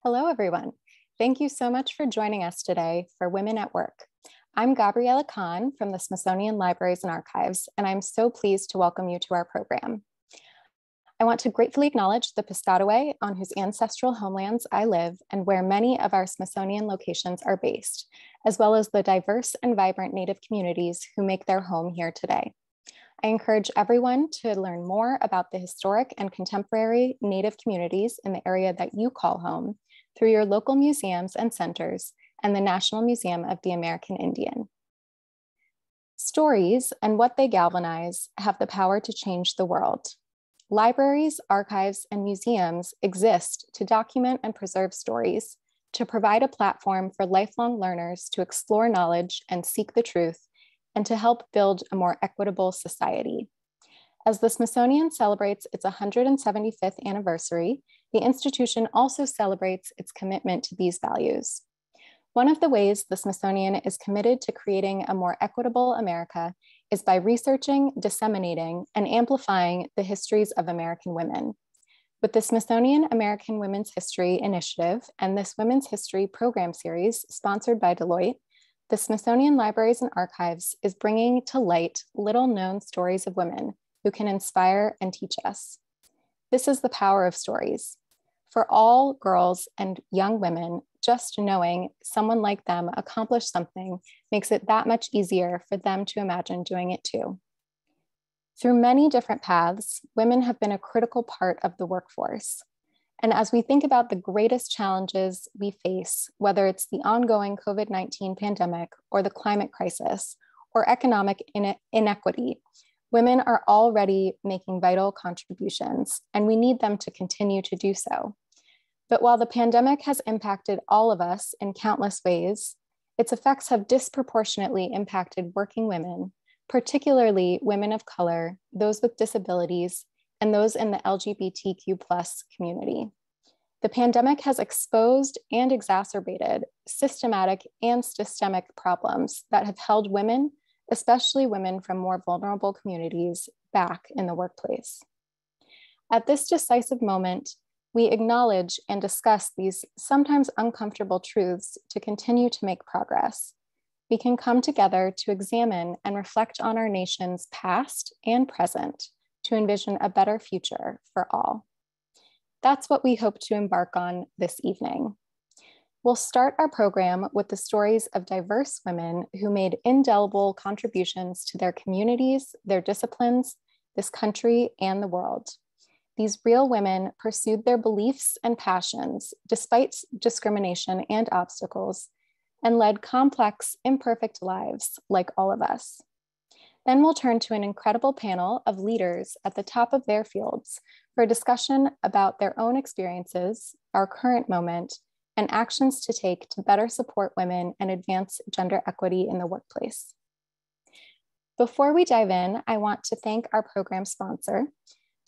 Hello, everyone. Thank you so much for joining us today for Women at Work. I'm Gabriella Kahn from the Smithsonian Libraries and Archives, and I'm so pleased to welcome you to our program. I want to gratefully acknowledge the Piscataway on whose ancestral homelands I live and where many of our Smithsonian locations are based, as well as the diverse and vibrant Native communities who make their home here today. I encourage everyone to learn more about the historic and contemporary Native communities in the area that you call home through your local museums and centers and the National Museum of the American Indian. Stories and what they galvanize have the power to change the world. Libraries, archives, and museums exist to document and preserve stories, to provide a platform for lifelong learners to explore knowledge and seek the truth, and to help build a more equitable society. As the Smithsonian celebrates its 175th anniversary, the institution also celebrates its commitment to these values. One of the ways the Smithsonian is committed to creating a more equitable America is by researching, disseminating, and amplifying the histories of American women. With the Smithsonian American Women's History Initiative and this Women's History program series sponsored by Deloitte, the Smithsonian Libraries and Archives is bringing to light little-known stories of women who can inspire and teach us. This is the power of stories. For all girls and young women, just knowing someone like them accomplished something makes it that much easier for them to imagine doing it too. Through many different paths, women have been a critical part of the workforce. And as we think about the greatest challenges we face, whether it's the ongoing COVID-19 pandemic or the climate crisis or economic inequity, women are already making vital contributions, and we need them to continue to do so. But while the pandemic has impacted all of us in countless ways, its effects have disproportionately impacted working women, particularly women of color, those with disabilities, and those in the LGBTQ+ community. The pandemic has exposed and exacerbated systematic and systemic problems that have held women, especially women from more vulnerable communities, back in the workplace. At this decisive moment, we acknowledge and discuss these sometimes uncomfortable truths to continue to make progress. We can come together to examine and reflect on our nation's past and present to envision a better future for all. That's what we hope to embark on this evening. We'll start our program with the stories of diverse women who made indelible contributions to their communities, their disciplines, this country, and the world. These real women pursued their beliefs and passions despite discrimination and obstacles, and led complex, imperfect lives like all of us. Then we'll turn to an incredible panel of leaders at the top of their fields for a discussion about their own experiences, our current moment, and actions to take to better support women and advance gender equity in the workplace. Before we dive in, I want to thank our program sponsor.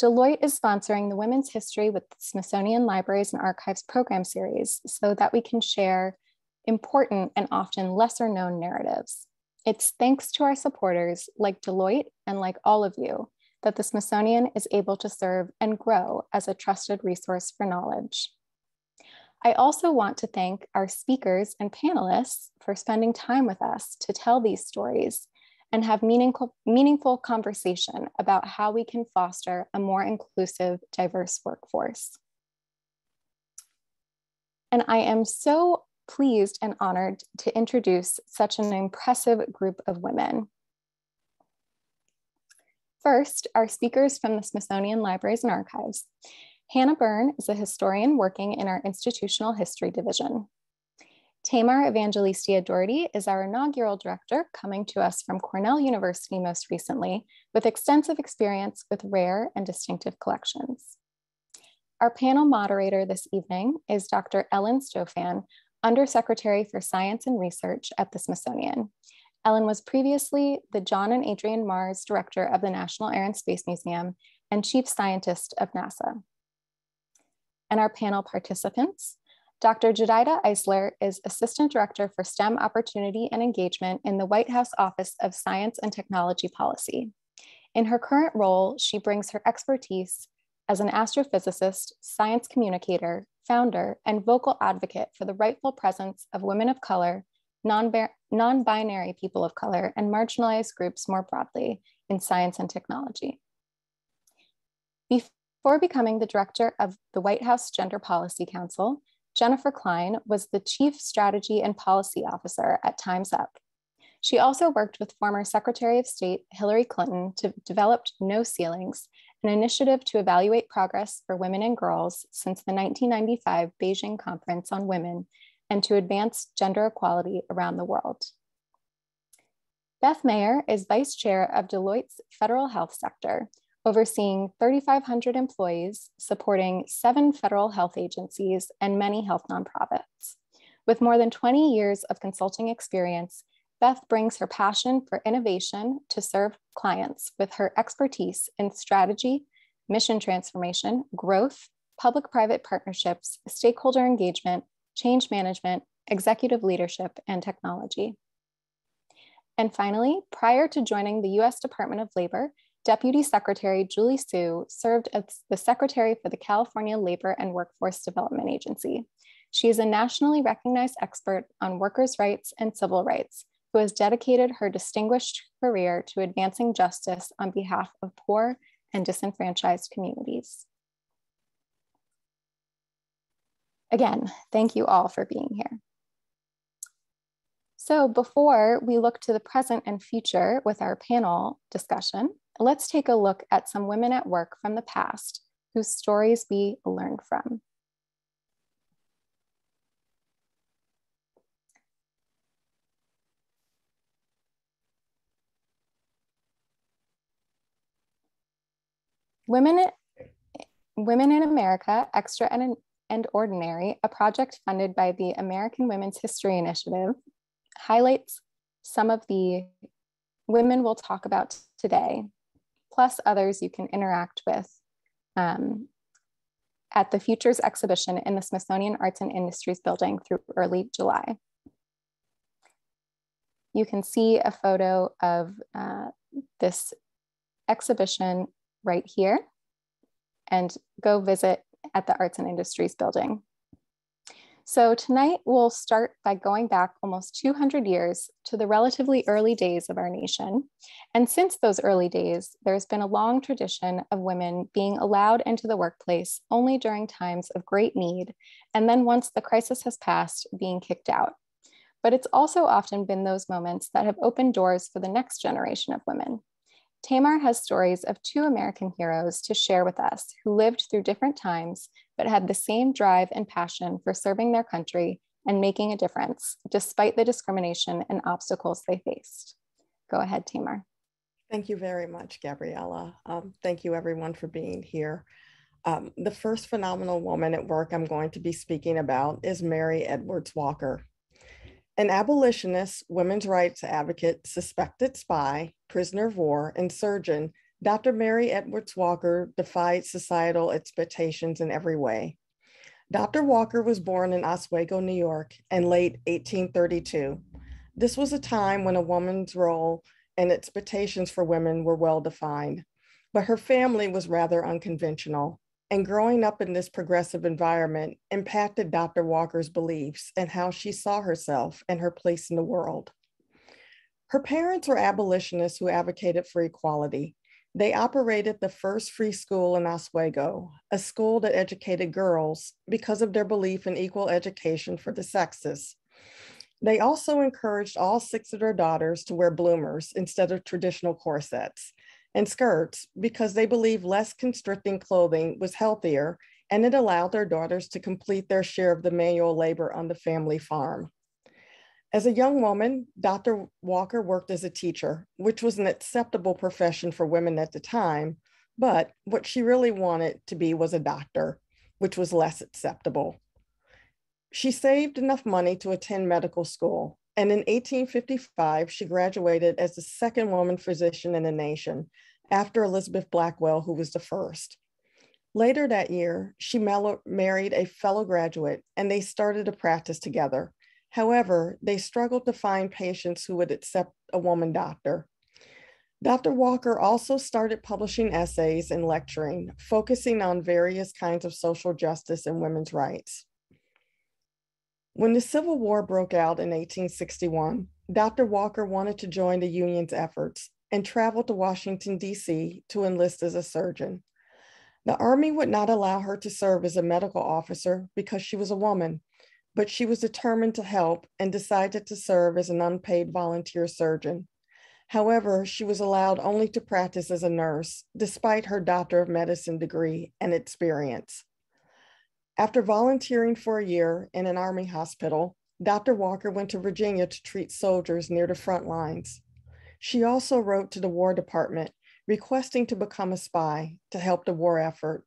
Deloitte is sponsoring the Women's History with the Smithsonian Libraries and Archives program series so that we can share important and often lesser known narratives. It's thanks to our supporters like Deloitte and like all of you that the Smithsonian is able to serve and grow as a trusted resource for knowledge. I also want to thank our speakers and panelists for spending time with us to tell these stories and have meaningful conversation about how we can foster a more inclusive, diverse workforce. And I am so pleased and honored to introduce such an impressive group of women. First, our speakers from the Smithsonian Libraries and Archives. Hannah Byrne is a historian working in our Institutional History Division. Tamar Evangelestia-Dougherty is our inaugural director, coming to us from Cornell University most recently, with extensive experience with rare and distinctive collections. Our panel moderator this evening is Dr. Ellen Stofan, Undersecretary for Science and Research at the Smithsonian. Ellen was previously the John and Adrian Mars Director of the National Air and Space Museum and Chief Scientist of NASA. And our panel participants, Dr. Judita Isler is Assistant Director for STEM Opportunity and Engagement in the White House Office of Science and Technology Policy. In her current role, she brings her expertise as an astrophysicist, science communicator, founder, and vocal advocate for the rightful presence of women of color, non-binary people of color, and marginalized groups more broadly in science and technology. Before becoming the director of the White House Gender Policy Council, Jennifer Klein was the Chief Strategy and Policy Officer at Time's Up. She also worked with former Secretary of State Hillary Clinton to develop No Ceilings, an initiative to evaluate progress for women and girls since the 1995 Beijing Conference on Women and to advance gender equality around the world. Beth Mayer is Vice Chair of Deloitte's Federal Health Sector, overseeing 3,500 employees, supporting 7 federal health agencies and many health nonprofits. With more than 20 years of consulting experience, Beth brings her passion for innovation to serve clients with her expertise in strategy, mission transformation, growth, public-private partnerships, stakeholder engagement, change management, executive leadership, and technology. And finally, prior to joining the US Department of Labor, Deputy Secretary Julie Su served as the Secretary for the California Labor and Workforce Development Agency. She is a nationally recognized expert on workers' rights and civil rights, who has dedicated her distinguished career to advancing justice on behalf of poor and disenfranchised communities. Again, thank you all for being here. So before we look to the present and future with our panel discussion, let's take a look at some women at work from the past whose stories we learned from. Women in America, Extra and Ordinary, a project funded by the American Women's History Initiative, highlights some of the women we'll talk about today, plus others you can interact with at the Futures exhibition in the Smithsonian Arts and Industries building through early July. You can see a photo of this exhibition right here, and go visit at the Arts and Industries building. So tonight we'll start by going back almost 200 years to the relatively early days of our nation. And since those early days, there's been a long tradition of women being allowed into the workplace only during times of great need, and then once the crisis has passed, being kicked out. But it's also often been those moments that have opened doors for the next generation of women. Tamar has stories of 2 American heroes to share with us who lived through different times, but had the same drive and passion for serving their country and making a difference, despite the discrimination and obstacles they faced. Go ahead, Tamar. Thank you very much, Gabriella. Thank you everyone for being here. The first phenomenal woman at work I'm going to be speaking about is Mary Edwards Walker. An abolitionist, women's rights advocate, suspected spy, prisoner of war, and surgeon, Dr. Mary Edwards Walker defied societal expectations in every way. Dr. Walker was born in Oswego, New York, in late 1832. This was a time when a woman's role and expectations for women were well defined, but her family was rather unconventional. And growing up in this progressive environment impacted Dr. Walker's beliefs and how she saw herself and her place in the world. Her parents were abolitionists who advocated for equality. They operated the first free school in Oswego, a school that educated girls because of their belief in equal education for the sexes. They also encouraged all 6 of their daughters to wear bloomers instead of traditional corsets and skirts because they believed less constricting clothing was healthier, and it allowed their daughters to complete their share of the manual labor on the family farm. As a young woman, Dr. Walker worked as a teacher, which was an acceptable profession for women at the time, but what she really wanted to be was a doctor, which was less acceptable. She saved enough money to attend medical school, and in 1855, she graduated as the second woman physician in the nation, after Elizabeth Blackwell, who was the first. Later that year, she married a fellow graduate, and they started a practice together. However, they struggled to find patients who would accept a woman doctor. Dr. Walker also started publishing essays and lecturing, focusing on various kinds of social justice and women's rights. When the Civil War broke out in 1861, Dr. Walker wanted to join the Union's efforts and traveled to Washington, D.C. to enlist as a surgeon. The Army would not allow her to serve as a medical officer because she was a woman, but she was determined to help and decided to serve as an unpaid volunteer surgeon. However, she was allowed only to practice as a nurse, despite her Doctor of Medicine degree and experience. After volunteering for a year in an Army hospital, Dr. Walker went to Virginia to treat soldiers near the front lines. She also wrote to the War Department requesting to become a spy to help the war effort.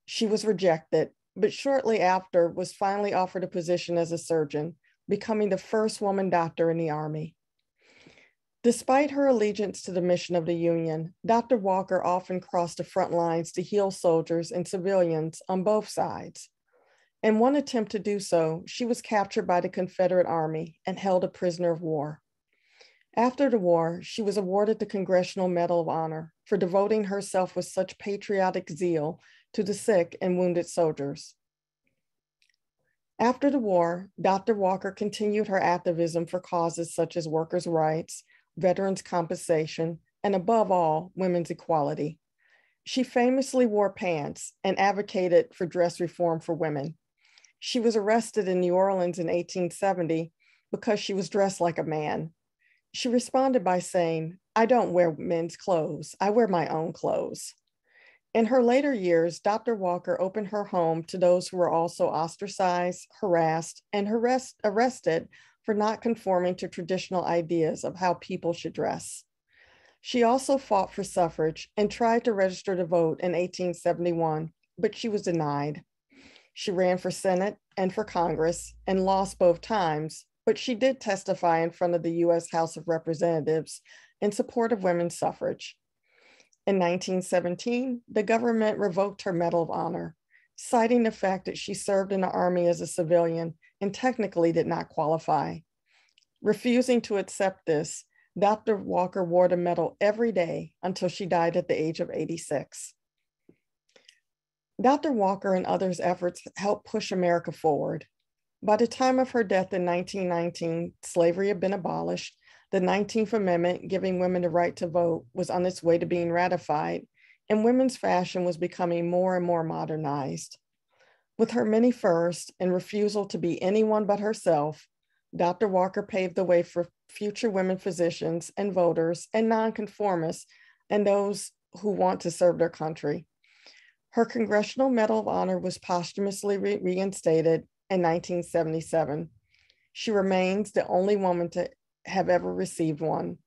She was rejected, but shortly after was finally offered a position as a surgeon, becoming the first woman doctor in the Army. Despite her allegiance to the mission of the Union, Dr. Walker often crossed the front lines to heal soldiers and civilians on both sides. In one attempt to do so, she was captured by the Confederate Army and held a prisoner of war. After the war, she was awarded the Congressional Medal of Honor for devoting herself with such patriotic zeal to the sick and wounded soldiers. After the war, Dr. Walker continued her activism for causes such as workers' rights, veterans' compensation, and above all, women's equality. She famously wore pants and advocated for dress reform for women. She was arrested in New Orleans in 1870 because she was dressed like a man. She responded by saying, "I don't wear men's clothes, I wear my own clothes." In her later years, Dr. Walker opened her home to those who were also ostracized, harassed, and arrested for not conforming to traditional ideas of how people should dress. She also fought for suffrage and tried to register to vote in 1871, but she was denied. She ran for Senate and for Congress and lost both times, but she did testify in front of the U.S. House of Representatives in support of women's suffrage. In 1917, the government revoked her Medal of Honor, citing the fact that she served in the Army as a civilian and technically did not qualify. Refusing to accept this, Dr. Walker wore the medal every day until she died at the age of 86. Dr. Walker and others' efforts helped push America forward. By the time of her death in 1919, slavery had been abolished. The 19th Amendment, giving women the right to vote, was on its way to being ratified, and women's fashion was becoming more and more modernized. With her many firsts and refusal to be anyone but herself, Dr. Walker paved the way for future women physicians and voters and nonconformists and those who want to serve their country. Her Congressional Medal of Honor was posthumously reinstated in 1977. She remains the only woman to have ever received one.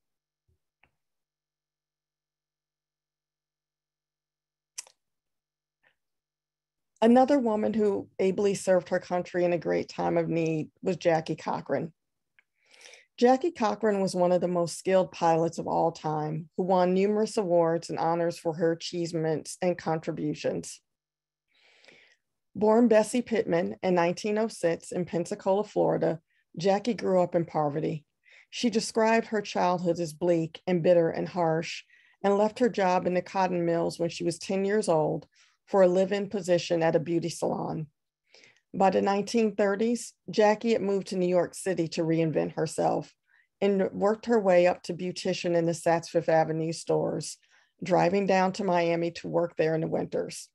Another woman who ably served her country in a great time of need was Jackie Cochran. Jackie Cochran was one of the most skilled pilots of all time, who won numerous awards and honors for her achievements and contributions. Born Bessie Pittman in 1906 in Pensacola, Florida, Jackie grew up in poverty. She described her childhood as bleak and bitter and harsh, and left her job in the cotton mills when she was 10 years old for a live-in position at a beauty salon. By the 1930s, Jackie had moved to New York City to reinvent herself and worked her way up to beautician in the Saks Fifth Avenue stores, driving down to Miami to work there in the winters.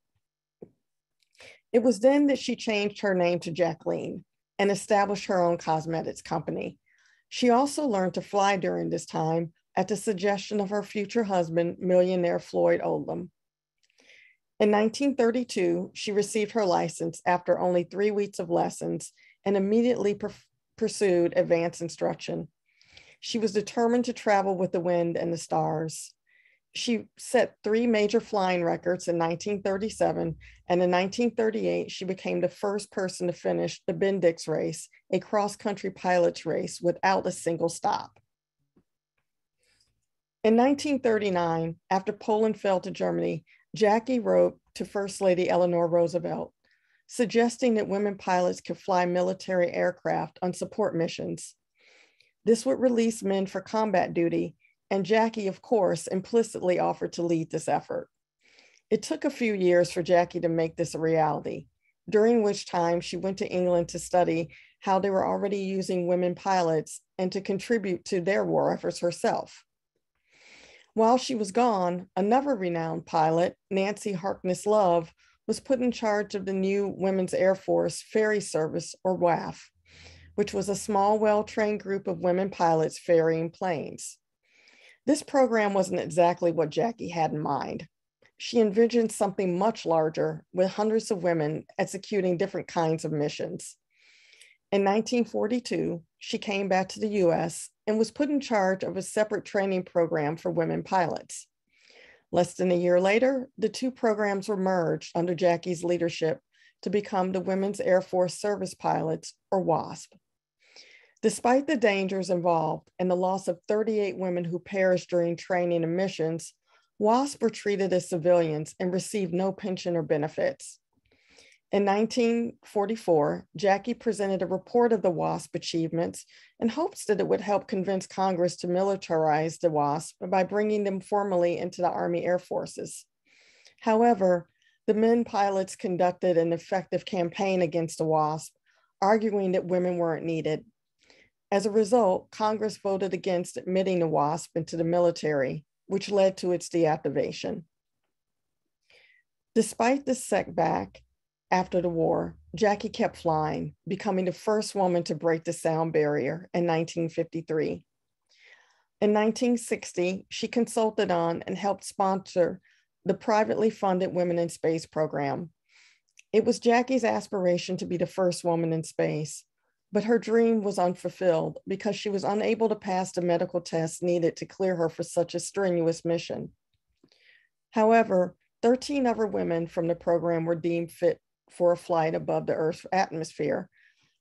It was then that she changed her name to Jacqueline and established her own cosmetics company. She also learned to fly during this time at the suggestion of her future husband, millionaire Floyd Odlum. In 1932, she received her license after only 3 weeks of lessons and immediately pursued advanced instruction. She was determined to travel with the wind and the stars. She set 3 major flying records in 1937, and in 1938, she became the first person to finish the Bendix race, a cross-country pilot's race, without a single stop. In 1939, after Poland fell to Germany, Jackie wrote to First Lady Eleanor Roosevelt, suggesting that women pilots could fly military aircraft on support missions. This would release men for combat duty and Jackie, of course, implicitly offered to lead this effort. It took a few years for Jackie to make this a reality, during which time she went to England to study how they were already using women pilots and to contribute to their war efforts herself. While she was gone, another renowned pilot, Nancy Harkness Love, was put in charge of the new Women's Air Force Ferry Service, or WAF, which was a small, well-trained group of women pilots ferrying planes. This program wasn't exactly what Jackie had in mind. She envisioned something much larger, with hundreds of women executing different kinds of missions. In 1942, she came back to the US and was put in charge of a separate training program for women pilots. Less than a year later, the two programs were merged under Jackie's leadership to become the Women's Air Force Service Pilots, or WASP. Despite the dangers involved and the loss of 38 women who perished during training and missions, WASP were treated as civilians and received no pension or benefits. In 1944, Jackie presented a report of the WASP achievements in hopes that it would help convince Congress to militarize the WASP by bringing them formally into the Army Air Forces. However, the men pilots conducted an effective campaign against the WASP, arguing that women weren't needed. As a result, Congress voted against admitting the WASP into the military, which led to its deactivation. Despite this setback, after the war, Jackie kept flying, becoming the first woman to break the sound barrier in 1953. In 1960, she consulted on and helped sponsor the privately funded Women in Space program. It was Jackie's aspiration to be the first woman in space, but her dream was unfulfilled because she was unable to pass the medical tests needed to clear her for such a strenuous mission. However, 13 other women from the program were deemed fit for a flight above the Earth's atmosphere,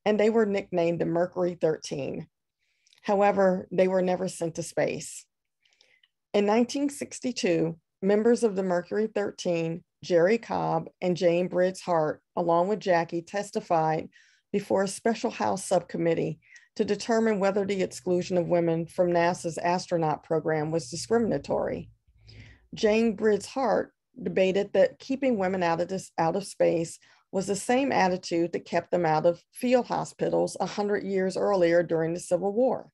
and they were nicknamed the Mercury 13. However, they were never sent to space. In 1962, members of the Mercury 13, Jerry Cobb and Jane Briggs Hart, along with Jackie, testified before a special House subcommittee to determine whether the exclusion of women from NASA's astronaut program was discriminatory. Jane Briggs Hart debated that keeping women out of space was the same attitude that kept them out of field hospitals 100 years earlier during the Civil War.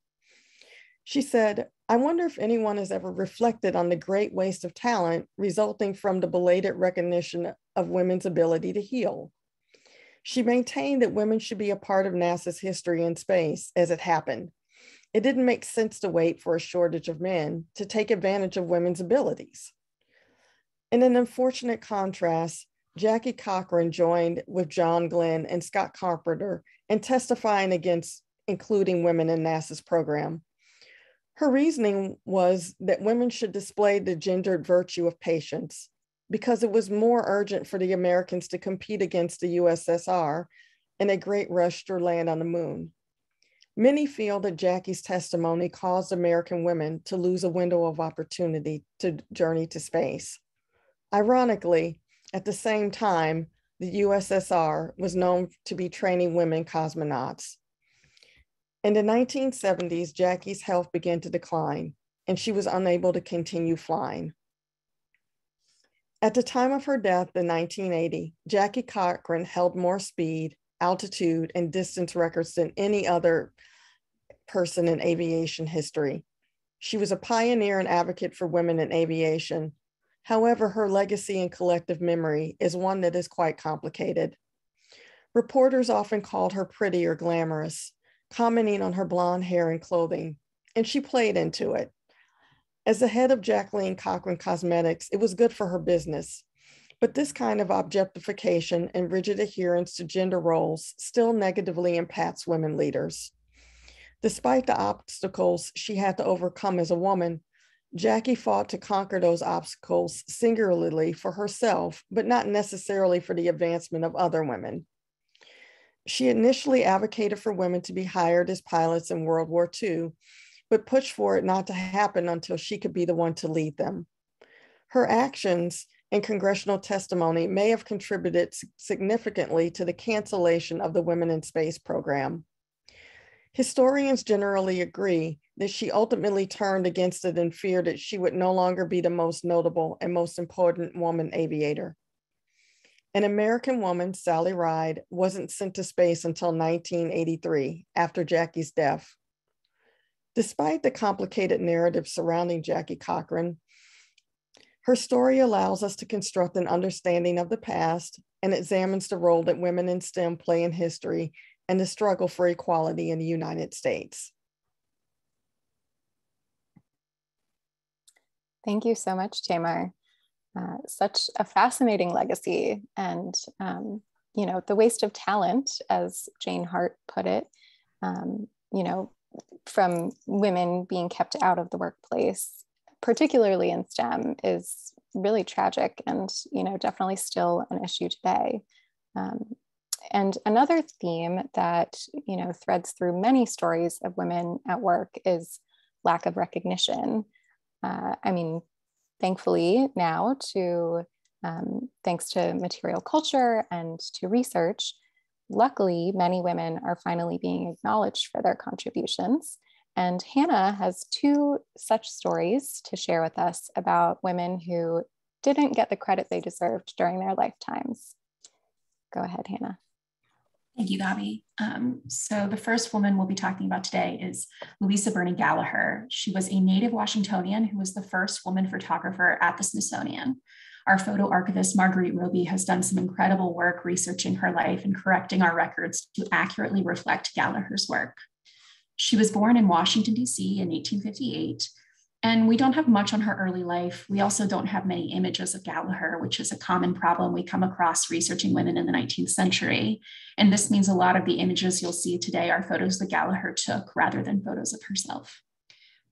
She said, "I wonder if anyone has ever reflected on the great waste of talent resulting from the belated recognition of women's ability to heal." She maintained that women should be a part of NASA's history in space as it happened. It didn't make sense to wait for a shortage of men to take advantage of women's abilities. In an unfortunate contrast, Jackie Cochran joined with John Glenn and Scott Carpenter in testifying against including women in NASA's program. Her reasoning was that women should display the gendered virtue of patience because it was more urgent for the Americans to compete against the USSR in a great rush to land on the moon. Many feel that Jackie's testimony caused American women to lose a window of opportunity to journey to space. Ironically, at the same time, the USSR was known to be training women cosmonauts. In the 1970s, Jackie's health began to decline, and she was unable to continue flying. At the time of her death in 1980, Jackie Cochran held more speed, altitude, and distance records than any other person in aviation history. She was a pioneer and advocate for women in aviation. However, her legacy and collective memory is one that is quite complicated. Reporters often called her pretty or glamorous, commenting on her blonde hair and clothing, and she played into it. As the head of Jacqueline Cochran Cosmetics, it was good for her business, but this kind of objectification and rigid adherence to gender roles still negatively impacts women leaders. Despite the obstacles she had to overcome as a woman, Jackie fought to conquer those obstacles singularly for herself, but not necessarily for the advancement of other women. She initially advocated for women to be hired as pilots in World War II, but pushed for it not to happen until she could be the one to lead them. Her actions and congressional testimony may have contributed significantly to the cancellation of the Women in Space program. Historians generally agree that she ultimately turned against it in fear that she would no longer be the most notable and most important woman aviator. An American woman, Sally Ride, wasn't sent to space until 1983, after Jackie's death. Despite the complicated narrative surrounding Jackie Cochran, her story allows us to construct an understanding of the past and examines the role that women in STEM play in history and the struggle for equality in the United States. Thank you so much, Tamar. Such a fascinating legacy, and you know, the waste of talent, as Jane Hart put it, you know, from women being kept out of the workplace, particularly in STEM, is really tragic, and you know, definitely still an issue today. And another theme that, you know, threads through many stories of women at work is lack of recognition. I mean, thankfully now, thanks to material culture and to research, luckily many women are finally being acknowledged for their contributions. And Hannah has two such stories to share with us about women who didn't get the credit they deserved during their lifetimes. Go ahead, Hannah. Thank you, Gabi. So the first woman we'll be talking about today is Louisa Byrne Gallaher. She was a native Washingtonian who was the first woman photographer at the Smithsonian. Our photo archivist, Marguerite Roby, has done some incredible work researching her life and correcting our records to accurately reflect Gallaher's work. She was born in Washington, D.C. in 1858. And we don't have much on her early life. We also don't have many images of Gallaher, which is a common problem we come across researching women in the 19th century. And this means a lot of the images you'll see today are photos that Gallaher took rather than photos of herself.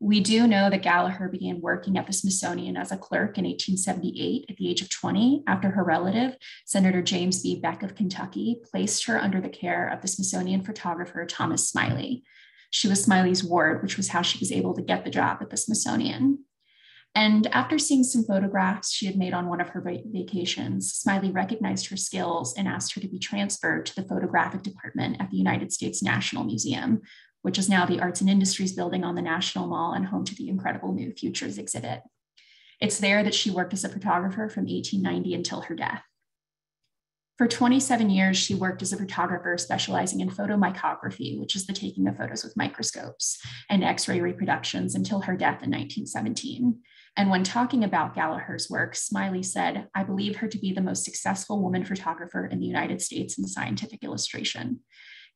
We do know that Gallaher began working at the Smithsonian as a clerk in 1878 at the age of 20, after her relative, Senator James B. Beck of Kentucky, placed her under the care of the Smithsonian photographer, Thomas Smiley. She was Smiley's ward, which was how she was able to get the job at the Smithsonian. And after seeing some photographs she had made on one of her vacations, Smiley recognized her skills and asked her to be transferred to the photographic department at the United States National Museum, which is now the Arts and Industries building on the National Mall and home to the incredible New Futures exhibit. It's there that she worked as a photographer from 1890 until her death. For 27 years, she worked as a photographer specializing in photomicrography, which is the taking of photos with microscopes, and X-ray reproductions until her death in 1917. And when talking about Gallaher's work, Smiley said, "I believe her to be the most successful woman photographer in the United States in scientific illustration."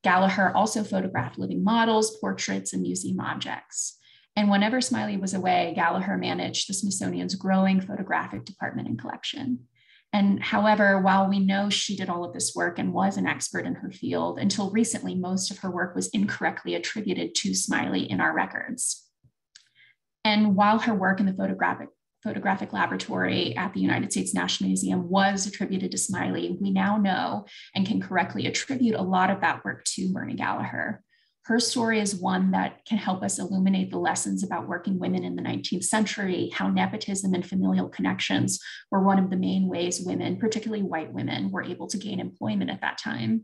Gallaher also photographed living models, portraits, and museum objects. And whenever Smiley was away, Gallaher managed the Smithsonian's growing photographic department and collection. And however, while we know she did all of this work and was an expert in her field, until recently, most of her work was incorrectly attributed to Smiley in our records. And while her work in the photographic laboratory at the United States National Museum was attributed to Smiley, we now know and can correctly attribute a lot of that work to Byrne Gallaher. Her story is one that can help us illuminate the lessons about working women in the 19th century, how nepotism and familial connections were one of the main ways women, particularly white women, were able to gain employment at that time.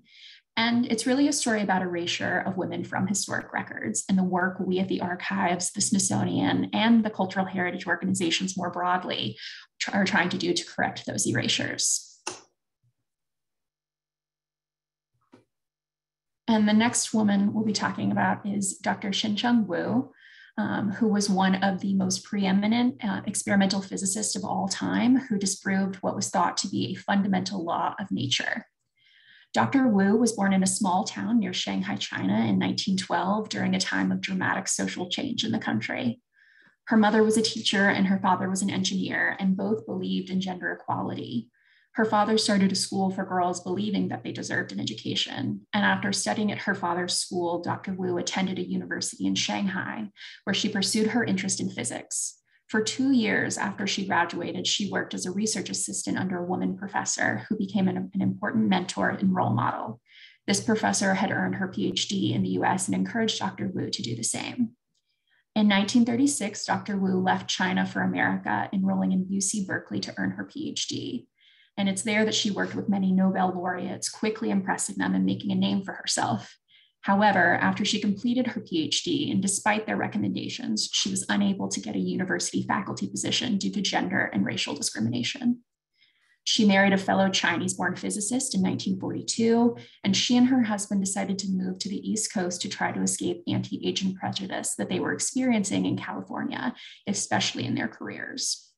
And it's really a story about erasure of women from historic records and the work we at the archives, the Smithsonian, and the cultural heritage organizations more broadly are trying to do to correct those erasures. And the next woman we'll be talking about is Dr. Shin Chung Wu, who was one of the most preeminent experimental physicists of all time, who disproved what was thought to be a fundamental law of nature. Dr. Wu was born in a small town near Shanghai, China in 1912 during a time of dramatic social change in the country. Her mother was a teacher and her father was an engineer, and both believed in gender equality. Her father started a school for girls believing that they deserved an education. And after studying at her father's school, Dr. Wu attended a university in Shanghai, where she pursued her interest in physics. For 2 years after she graduated, she worked as a research assistant under a woman professor who became an important mentor and role model. This professor had earned her PhD in the US and encouraged Dr. Wu to do the same. In 1936, Dr. Wu left China for America, enrolling in UC Berkeley to earn her PhD. And it's there that she worked with many Nobel laureates, quickly impressing them and making a name for herself. However, after she completed her PhD, and despite their recommendations, she was unable to get a university faculty position due to gender and racial discrimination. She married a fellow Chinese-born physicist in 1942, and she and her husband decided to move to the East Coast to try to escape anti-Asian prejudice that they were experiencing in California, especially in their careers.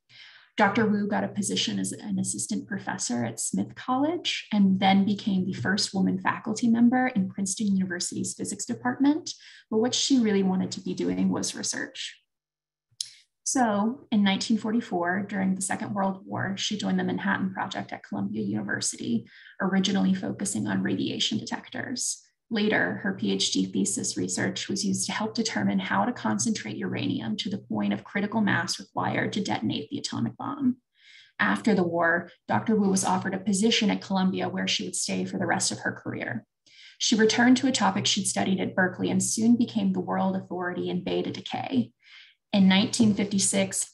Dr. Wu got a position as an assistant professor at Smith College and then became the first woman faculty member in Princeton University's physics department, but what she really wanted to be doing was research. So in 1944, during the Second World War, she joined the Manhattan Project at Columbia University, originally focusing on radiation detectors. Later, her PhD thesis research was used to help determine how to concentrate uranium to the point of critical mass required to detonate the atomic bomb. After the war, Dr. Wu was offered a position at Columbia where she would stay for the rest of her career. She returned to a topic she'd studied at Berkeley and soon became the world authority in beta decay. In 1956,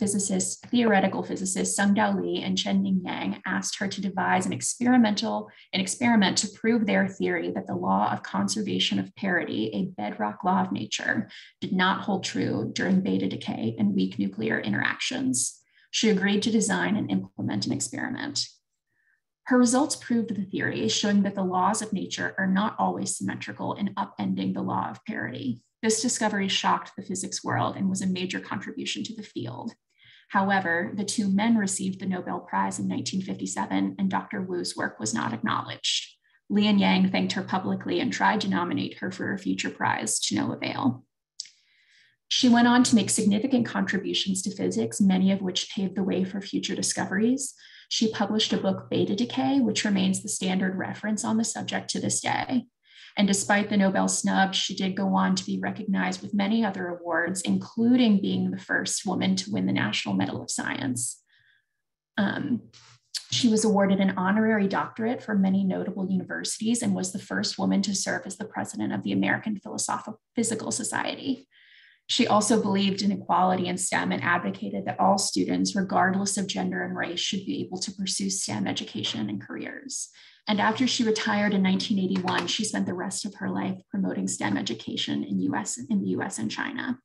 theoretical physicists Sung-Dao Lee and Chen-Ning Yang asked her to devise an experiment to prove their theory that the law of conservation of parity, a bedrock law of nature, did not hold true during beta decay and weak nuclear interactions. She agreed to design and implement an experiment. Her results proved the theory, showing that the laws of nature are not always symmetrical in upending the law of parity. This discovery shocked the physics world and was a major contribution to the field. However, the two men received the Nobel Prize in 1957, and Dr. Wu's work was not acknowledged. Lee and Yang thanked her publicly and tried to nominate her for a future prize, to no avail. She went on to make significant contributions to physics, many of which paved the way for future discoveries. She published a book, Beta Decay, which remains the standard reference on the subject to this day. And despite the Nobel snub, she did go on to be recognized with many other awards, including being the first woman to win the National Medal of Science. She was awarded an honorary doctorate from many notable universities and was the first woman to serve as the president of the American Physical Society. She also believed in equality in STEM and advocated that all students, regardless of gender and race, should be able to pursue STEM education and careers. And after she retired in 1981, she spent the rest of her life promoting STEM education in the US and China.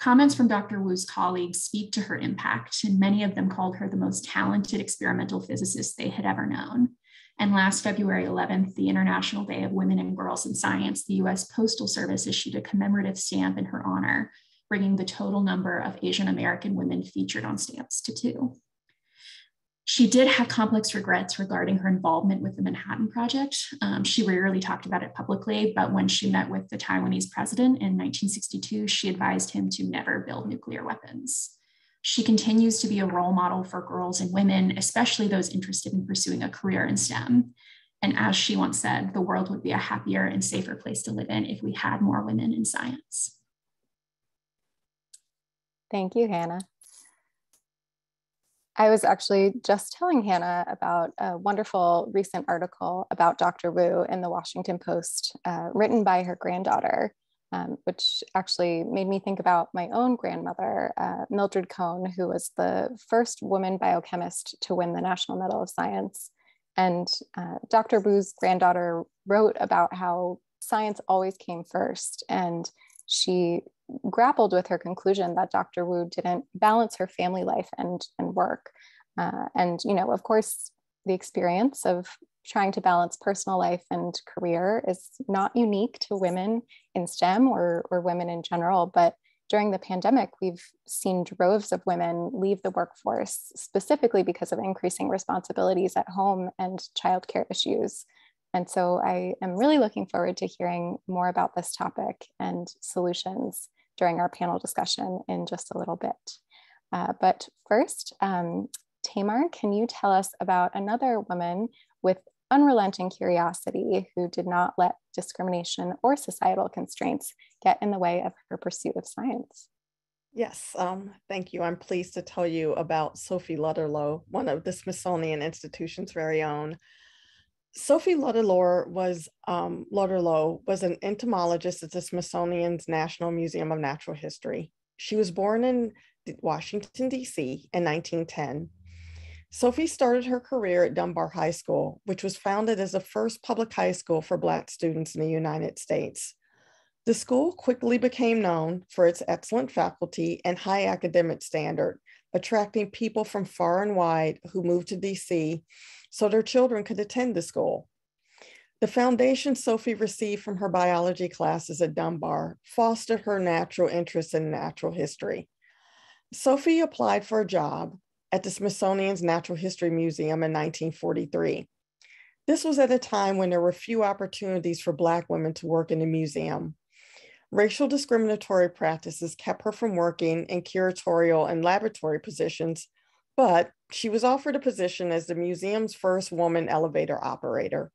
Comments from Dr. Wu's colleagues speak to her impact, and many of them called her the most talented experimental physicist they had ever known. And last February 11th, the International Day of Women and Girls in Science, the US Postal Service issued a commemorative stamp in her honor, bringing the total number of Asian American women featured on stamps to 2. She did have complex regrets regarding her involvement with the Manhattan Project. She rarely talked about it publicly, but when she met with the Taiwanese president in 1962, she advised him to never build nuclear weapons. She continues to be a role model for girls and women, especially those interested in pursuing a career in STEM. And as she once said, the world would be a happier and safer place to live in if we had more women in science. Thank you, Hannah. I was actually just telling Hannah about a wonderful recent article about Dr. Wu in the Washington Post, written by her granddaughter, which actually made me think about my own grandmother, Mildred Cohn, who was the first woman biochemist to win the National Medal of Science. And Dr. Wu's granddaughter wrote about how science always came first, and she grappled with her conclusion that Dr. Wu didn't balance her family life and work. And, you know, of course, the experience of trying to balance personal life and career is not unique to women in STEM or women in general, but during the pandemic, we've seen droves of women leave the workforce specifically because of increasing responsibilities at home and childcare issues. And so I am really looking forward to hearing more about this topic and solutions during our panel discussion in just a little bit. But first, Tamar, can you tell us about another woman with unrelenting curiosity who did not let discrimination or societal constraints get in the way of her pursuit of science? Yes, thank you. I'm pleased to tell you about Sophie Ludderlow, one of the Smithsonian Institution's very own. Sophie Ludderlow was an entomologist at the Smithsonian's National Museum of Natural History. She was born in Washington, D.C. in 1910. Sophie started her career at Dunbar High School, which was founded as the first public high school for Black students in the United States. The school quickly became known for its excellent faculty and high academic standard, attracting people from far and wide who moved to DC so their children could attend the school. The foundation Sophie received from her biology classes at Dunbar fostered her natural interest in natural history. Sophie applied for a job at the Smithsonian's Natural History Museum in 1943. This was at a time when there were few opportunities for Black women to work in the museum. Racial discriminatory practices kept her from working in curatorial and laboratory positions, but she was offered a position as the museum's first woman elevator operator.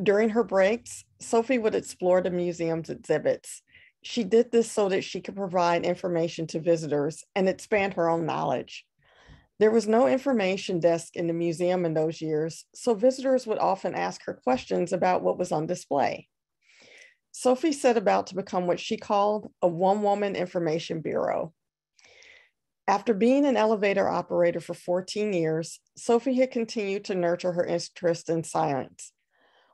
During her breaks, Sophie would explore the museum's exhibits. She did this so that she could provide information to visitors and expand her own knowledge. There was no information desk in the museum in those years, so visitors would often ask her questions about what was on display. Sophie set about to become what she called a one-woman information bureau. After being an elevator operator for 14 years, Sophie had continued to nurture her interest in science,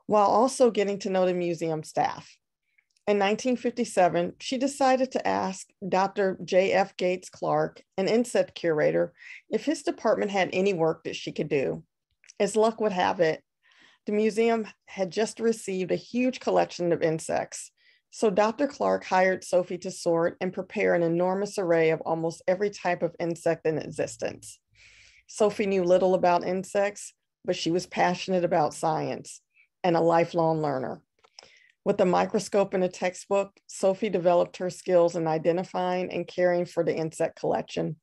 while also getting to know the museum staff. In 1957, she decided to ask Dr. J.F. Gates Clark, an insect curator, if his department had any work that she could do. As luck would have it, the museum had just received a huge collection of insects, so Dr. Clark hired Sophie to sort and prepare an enormous array of almost every type of insect in existence. Sophie knew little about insects, but she was passionate about science and a lifelong learner. With a microscope and a textbook, Sophie developed her skills in identifying and caring for the insect collection.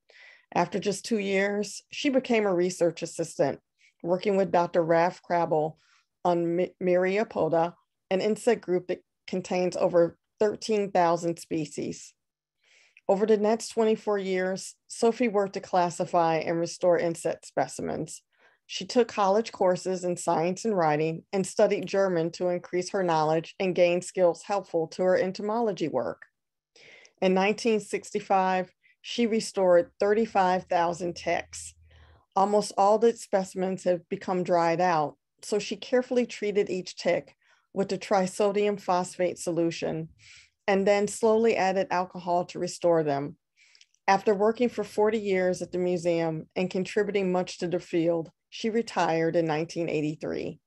After just 2 years, she became a research assistant, working with Dr. Ralph Crabble on Myriapoda, an insect group that contains over 13,000 species. Over the next 24 years, Sophie worked to classify and restore insect specimens. She took college courses in science and writing and studied German to increase her knowledge and gain skills helpful to her entomology work. In 1965, she restored 35,000 ticks. Almost all the specimens have become dried out, so she carefully treated each tick with a trisodium phosphate solution and then slowly added alcohol to restore them. After working for 40 years at the museum and contributing much to the field, she retired in 1983.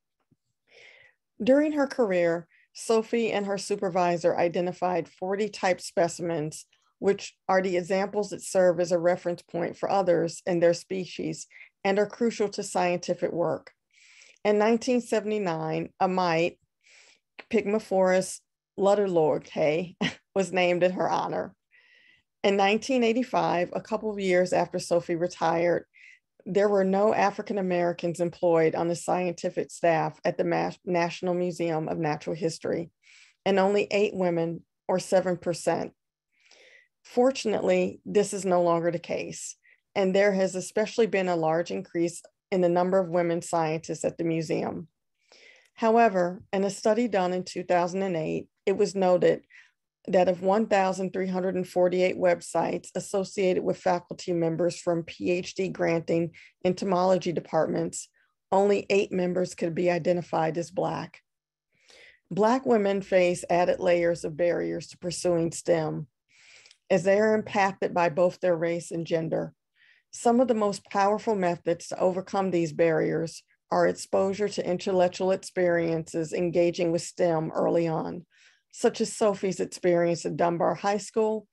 During her career, Sophie and her supervisor identified 40 type specimens, which are the examples that serve as a reference point for others in their species and are crucial to scientific work. In 1979, a mite, Pygmophorus Ludderlow, was named in her honor. In 1985, a couple of years after Sophie retired, there were no African Americans employed on the scientific staff at the National Museum of Natural History, and only 8 women, or 7%. Fortunately, this is no longer the case, and there has especially been a large increase in the number of women scientists at the museum. However, in a study done in 2008, it was noted that of 1,348 websites associated with faculty members from PhD granting entomology departments, only 8 members could be identified as Black. Black women face added layers of barriers to pursuing STEM, as they are impacted by both their race and gender. Some of the most powerful methods to overcome these barriers are exposure to intellectual experiences engaging with STEM early on, such as Sophie's experience at Dunbar High School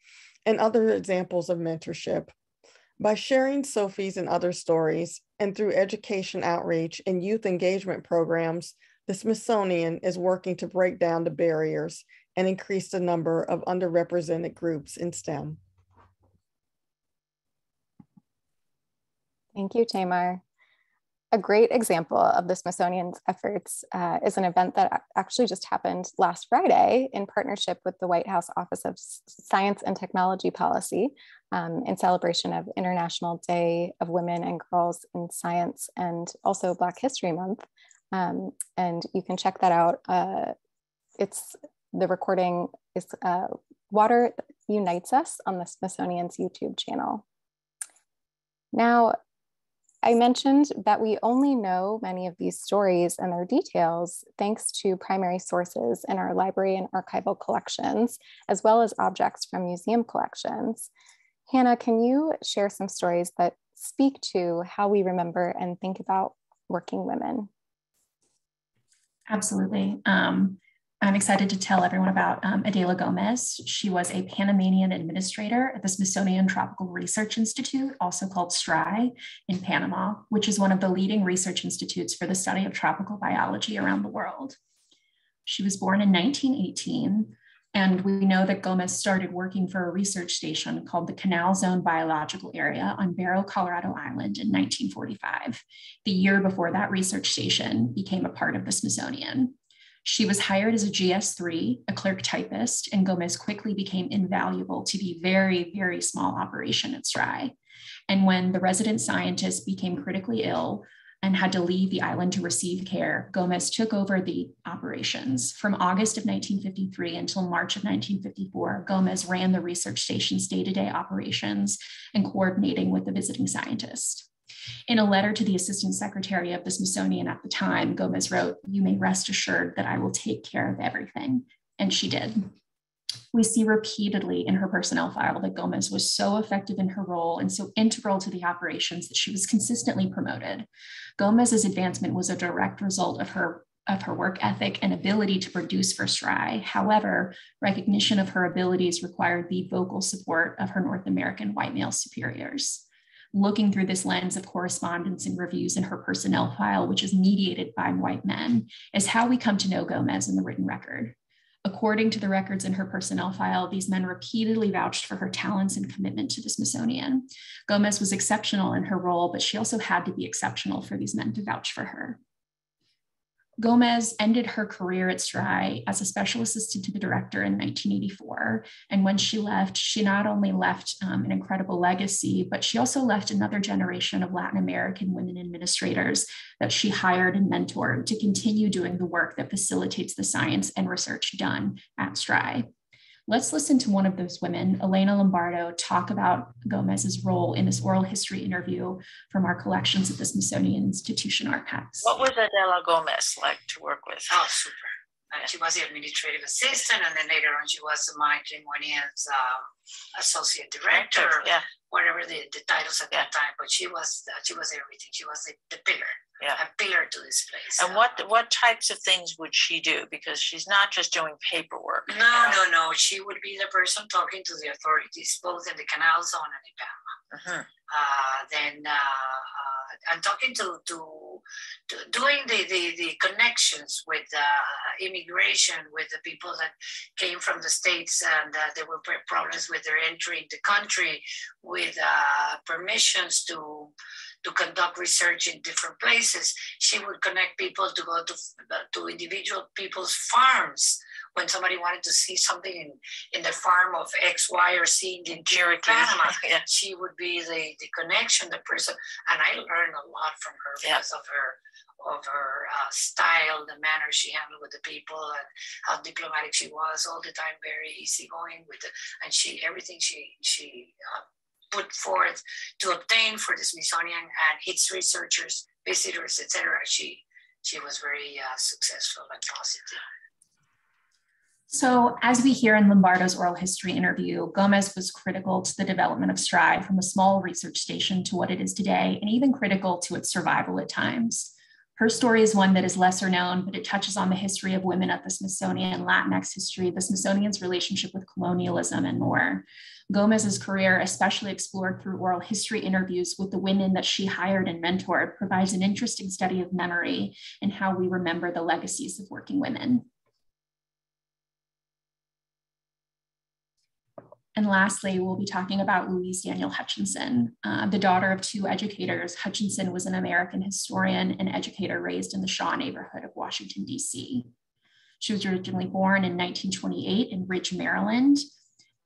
and other examples of mentorship. By sharing Sophie's and other stories, and through education outreach and youth engagement programs, the Smithsonian is working to break down the barriers and increase the number of underrepresented groups in STEM. Thank you, Tamar. A great example of the Smithsonian's efforts is an event that actually just happened last Friday in partnership with the White House Office of Science and Technology Policy in celebration of International Day of Women and Girls in Science and also Black History Month. And you can check that out. The recording is Water Unites Us on the Smithsonian's YouTube channel. Now, I mentioned that we only know many of these stories and their details thanks to primary sources in our library and archival collections, as well as objects from museum collections. Hannah, can you share some stories that speak to how we remember and think about working women? Absolutely. I'm excited to tell everyone about Adela Gomez. She was a Panamanian administrator at the Smithsonian Tropical Research Institute, also called STRI, in Panama, which is one of the leading research institutes for the study of tropical biology around the world. She was born in 1918, and we know that Gomez started working for a research station called the Canal Zone Biological Area on Barrow, Colorado Island in 1945, the year before that research station became a part of the Smithsonian. She was hired as a GS3, a clerk typist, and Gomez quickly became invaluable to the very, very small operation at STRI. And when the resident scientist became critically ill and had to leave the island to receive care, Gomez took over the operations. From August of 1953 until March of 1954, Gomez ran the research station's day-to-day operations and coordinating with the visiting scientist. In a letter to the Assistant Secretary of the Smithsonian at the time, Gomez wrote, "You may rest assured that I will take care of everything." And she did. We see repeatedly in her personnel file that Gomez was so effective in her role and so integral to the operations that she was consistently promoted. Gomez's advancement was a direct result of her work ethic and ability to produce for STRI. However, recognition of her abilities required the vocal support of her North American white male superiors. Looking through this lens of correspondence and reviews in her personnel file, which is mediated by white men, is how we come to know Gomez in the written record. According to the records in her personnel file, these men repeatedly vouched for her talents and commitment to the Smithsonian. Gomez was exceptional in her role, but she also had to be exceptional for these men to vouch for her. Gomez ended her career at STRI as a special assistant to the director in 1984. And when she left, she not only left an incredible legacy, but she also left another generation of Latin American women administrators that she hired and mentored to continue doing the work that facilitates the science and research done at STRI. Let's listen to one of those women, Elena Lombardo, talk about Gomez's role in this oral history interview from our collections at the Smithsonian Institution Archives. What was Adela Gomez like to work with? Oh, super. She was the administrative assistant, and then later on she was my Clingonian's associate director, whatever the titles at that time. But she was everything. She was the pillar. A pillar to this place. And what types of things would she do? Because she's not just doing paperwork. No. She would be the person talking to the authorities, both in the Canal Zone and in Panama. Then I'm talking to doing the connections with immigration, with the people that came from the States, and there were problems with their entry into the country, with permissions to conduct research in different places. She would connect people to go to individual people's farms when somebody wanted to see something in the farm of X, Y, or Z in Panama. She would be the connection, the person, and I learned a lot from her because of her style, the manner she handled with the people, and how diplomatic she was all the time, very easygoing with and everything she put forth to obtain for the Smithsonian and its researchers, visitors, etc. She was very successful and positive. So as we hear in Lombardo's oral history interview, Gomez was critical to the development of STRI from a small research station to what it is today, and even critical to its survival at times. Her story is one that is lesser known, but it touches on the history of women at the Smithsonian, Latinx history, the Smithsonian's relationship with colonialism, and more. Gomez's career, especially explored through oral history interviews with the women that she hired and mentored, provides an interesting study of memory and how we remember the legacies of working women. And lastly, we'll be talking about Louise Daniel Hutchinson, the daughter of two educators. Hutchinson was an American historian and educator raised in the Shaw neighborhood of Washington, D.C. She was originally born in 1928 in Ridge, Maryland,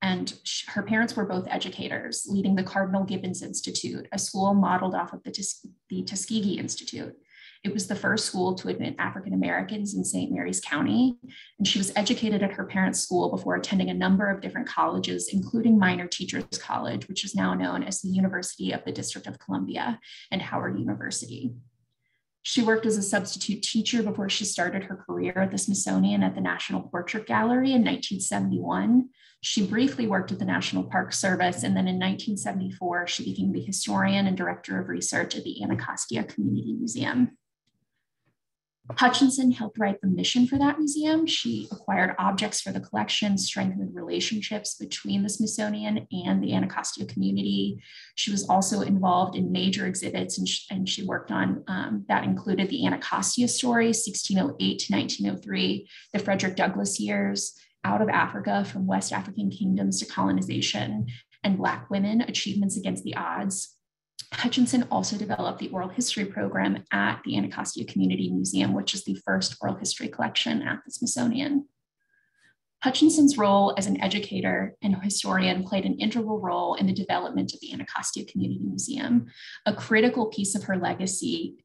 and her parents were both educators, leading the Cardinal Gibbons Institute, a school modeled off of the Tuskegee Institute. It was the first school to admit African Americans in St. Mary's County, and she was educated at her parents' school before attending a number of different colleges, including Minor Teachers College, which is now known as the University of the District of Columbia, and Howard University. She worked as a substitute teacher before she started her career at the Smithsonian at the National Portrait Gallery in 1971. She briefly worked at the National Park Service, and then in 1974, she became the historian and director of research at the Anacostia Community Museum. Hutchinson helped write the mission for that museum. She acquired objects for the collection, strengthened relationships between the Smithsonian and the Anacostia community. She was also involved in major exhibits, and she worked on that included the Anacostia story, 1608 to 1903, the Frederick Douglass years, Out of Africa from West African Kingdoms to Colonization, and Black Women, Achievements Against the Odds. Hutchinson also developed the oral history program at the Anacostia Community Museum, which is the first oral history collection at the Smithsonian. Hutchinson's role as an educator and historian played an integral role in the development of the Anacostia Community Museum. A critical piece of her legacy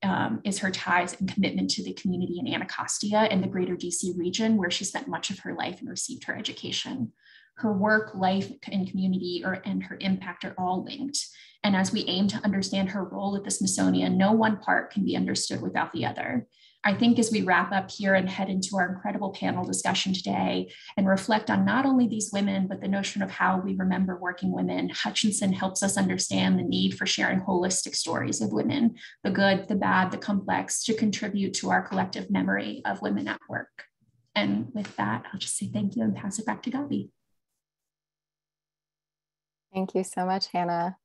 is her ties and commitment to the community in Anacostia and the greater DC region, where she spent much of her life and received her education. Her work, life, and community and her impact are all linked. And as we aim to understand her role at the Smithsonian, no one part can be understood without the other. I think as we wrap up here and head into our incredible panel discussion today and reflect on not only these women, but the notion of how we remember working women, Hutchinson helps us understand the need for sharing holistic stories of women, the good, the bad, the complex, to contribute to our collective memory of women at work. And with that, I'll just say thank you and pass it back to Gabi. Thank you so much, Hannah.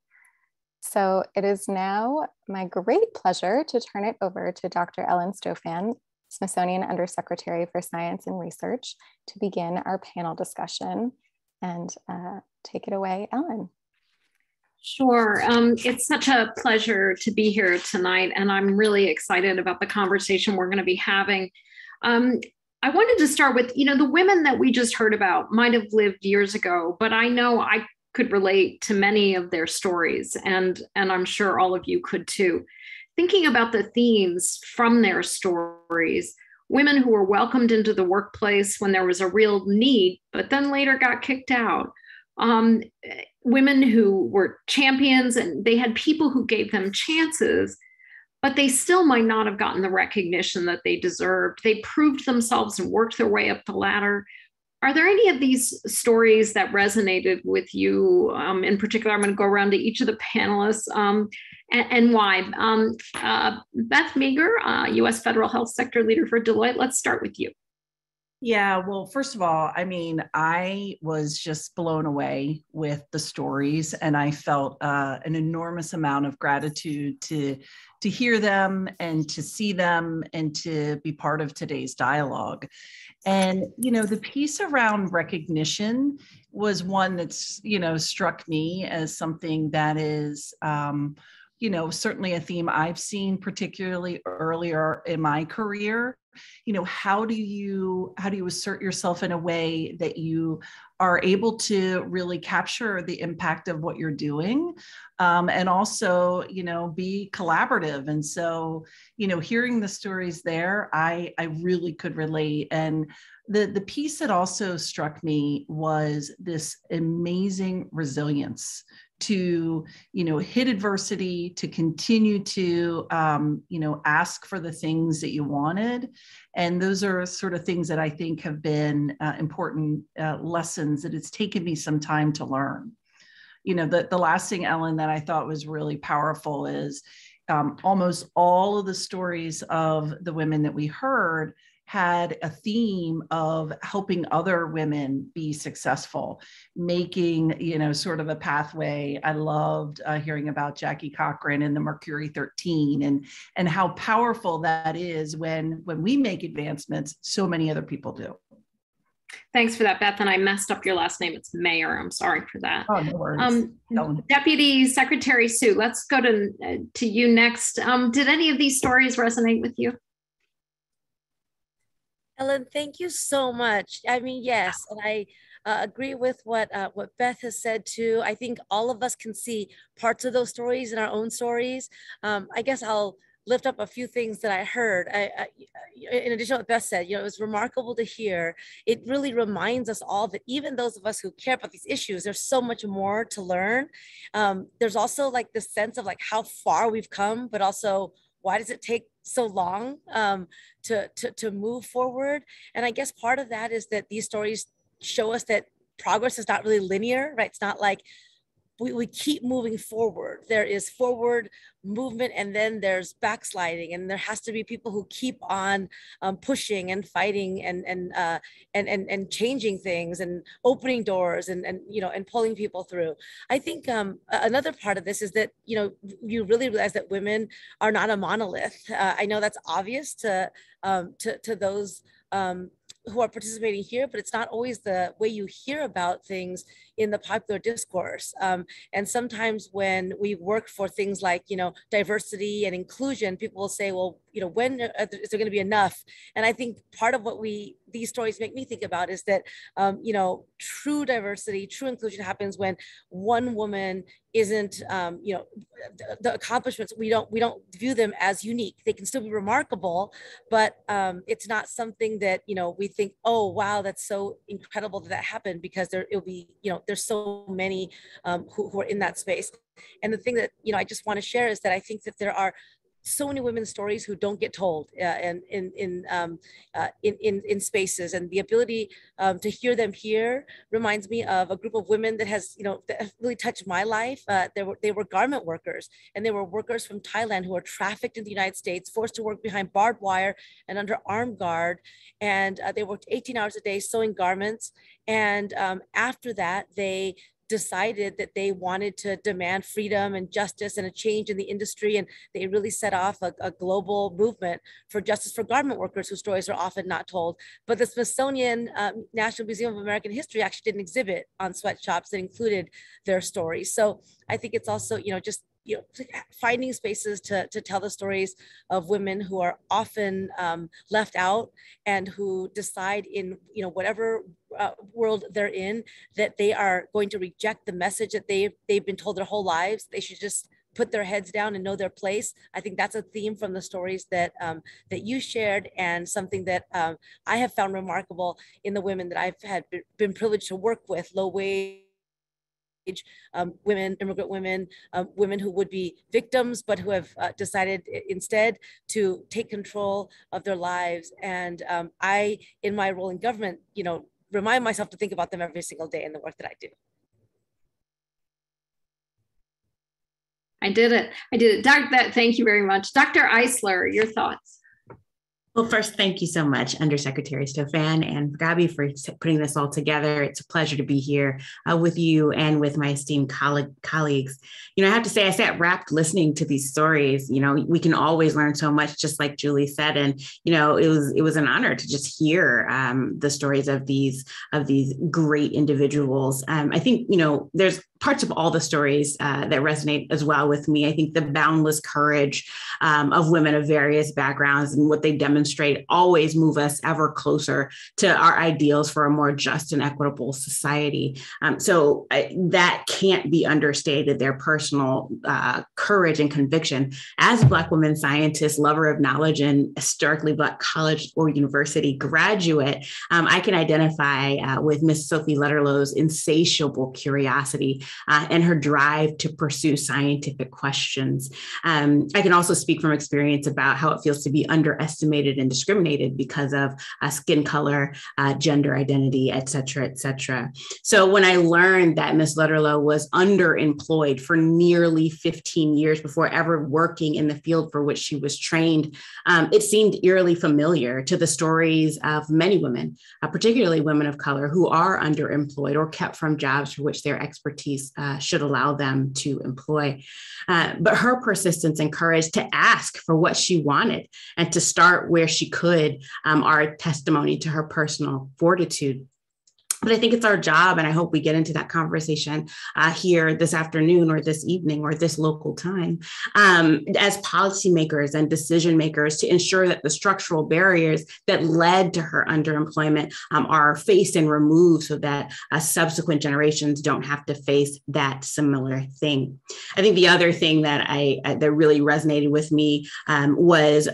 So it is now my great pleasure to turn it over to Dr. Ellen Stofan, Smithsonian Undersecretary for Science and Research, to begin our panel discussion. And take it away, Ellen. Sure. It's such a pleasure to be here tonight, and I'm really excited about the conversation we're going to be having. I wanted to start with, the women that we just heard about might have lived years ago, but I know I could relate to many of their stories, and I'm sure all of you could too. Thinking about the themes from their stories, women who were welcomed into the workplace when there was a real need, but then later got kicked out. Women who were champions, and they had people who gave them chances, but they still might not have gotten the recognition that they deserved. They proved themselves and worked their way up the ladder. Are there any of these stories that resonated with you? In particular, I'm going to go around to each of the panelists and why. Beth Mayer, U.S. Federal Health Sector Leader for Deloitte, let's start with you. Yeah, well, first of all, I was just blown away with the stories, and I felt an enormous amount of gratitude to hear them and to see them and to be part of today's dialogue. And, the piece around recognition was one that's, struck me as something that is, certainly a theme I've seen particularly earlier in my career. How do you assert yourself in a way that you are able to really capture the impact of what you're doing, and also, be collaborative. And so, hearing the stories there, I really could relate. And the piece that also struck me was this amazing resilience to, hit adversity, to continue to, ask for the things that you wanted. And those are sort of things that I think have been important lessons that it's taken me some time to learn. The last thing, Ellen, that I thought was really powerful is almost all of the stories of the women that we heard had a theme of helping other women be successful, making, sort of a pathway. I loved hearing about Jackie Cochran and the Mercury 13 and how powerful that is when we make advancements, so many other people do. Thanks for that, Beth. And I messed up your last name. It's Mayer. I'm sorry for that. Oh, no worries. Deputy Secretary Sue, let's go to you next. Did any of these stories resonate with you? Ellen, thank you so much. Yes, and I agree with what Beth has said too. I think all of us can see parts of those stories in our own stories. I guess I'll lift up a few things that I heard. In addition to what Beth said, it was remarkable to hear. It really reminds us all that even those of us who care about these issues, there's so much more to learn. There's also like this sense of like how far we've come, but also why does it take so long to move forward? And I guess part of that is that these stories show us that progress is not really linear, right? It's not like we keep moving forward. There is forward movement, and then there's backsliding, and there has to be people who keep on pushing and fighting and changing things and opening doors and pulling people through. I think another part of this is that you really realize that women are not a monolith. I know that's obvious to those who are participating here, but it's not always the way you hear about things in the popular discourse. And sometimes when we work for things like, diversity and inclusion, people will say, well, when is there going to be enough? And I think part of what these stories make me think about is that, true diversity, true inclusion happens when one woman isn't, the accomplishments, we don't view them as unique. They can still be remarkable, but it's not something that, we think, oh, wow, that's so incredible that happened, because it'll be, there's so many who are in that space. And the thing that, I just want to share is that I think that there are so many women's stories who don't get told in spaces, and the ability to hear them here reminds me of a group of women that has that really touched my life. They were garment workers, and they were workers from Thailand who were trafficked in the United States, forced to work behind barbed wire and under armed guard, and they worked 18 hours a day sewing garments. And after that, they decided that they wanted to demand freedom and justice and a change in the industry. And they really set off a global movement for justice for garment workers, whose stories are often not told. But the Smithsonian National Museum of American History actually did an exhibit on sweatshops that included their stories. So I think it's also, just finding spaces to tell the stories of women who are often left out, and who decide in whatever world they're in, that they are going to reject the message that they've been told their whole lives. They should just put their heads down and know their place. I think that's a theme from the stories that that you shared, and something that I have found remarkable in the women that I've been privileged to work with, low wage women, immigrant women, women who would be victims, but who have decided instead to take control of their lives. And I, in my role in government, remind myself to think about them every single day in the work that I do. I did it. Thank you very much. Dr. Isler, your thoughts? Well, first, thank you so much, Undersecretary Stofan and Gabi, for putting this all together. It's a pleasure to be here with you and with my esteemed colleagues. I have to say, I sat rapt listening to these stories. We can always learn so much, just like Julie said. And, it was an honor to just hear the stories of these great individuals. I think, there's parts of all the stories that resonate as well with me. I think the boundless courage of women of various backgrounds and what they demonstrate always move us ever closer to our ideals for a more just and equitable society. So that can't be understated, their personal courage and conviction. As a Black woman scientist, lover of knowledge, and historically Black college or university graduate, I can identify with Miss Sophie Ludderlow's insatiable curiosity and her drive to pursue scientific questions. I can also speak from experience about how it feels to be underestimated and discriminated because of skin color, gender identity, et cetera, et cetera. So when I learned that Ms. Ludderlow was underemployed for nearly 15 years before ever working in the field for which she was trained, it seemed eerily familiar to the stories of many women, particularly women of color, who are underemployed or kept from jobs for which their expertise should allow them to employ. But her persistence and courage to ask for what she wanted and to start where she could are a testimony to her personal fortitude. But I think it's our job, and I hope we get into that conversation here this afternoon or this evening or this local time, as policymakers and decision makers, to ensure that the structural barriers that led to her underemployment are faced and removed so that subsequent generations don't have to face that similar thing. I think the other thing that that really resonated with me was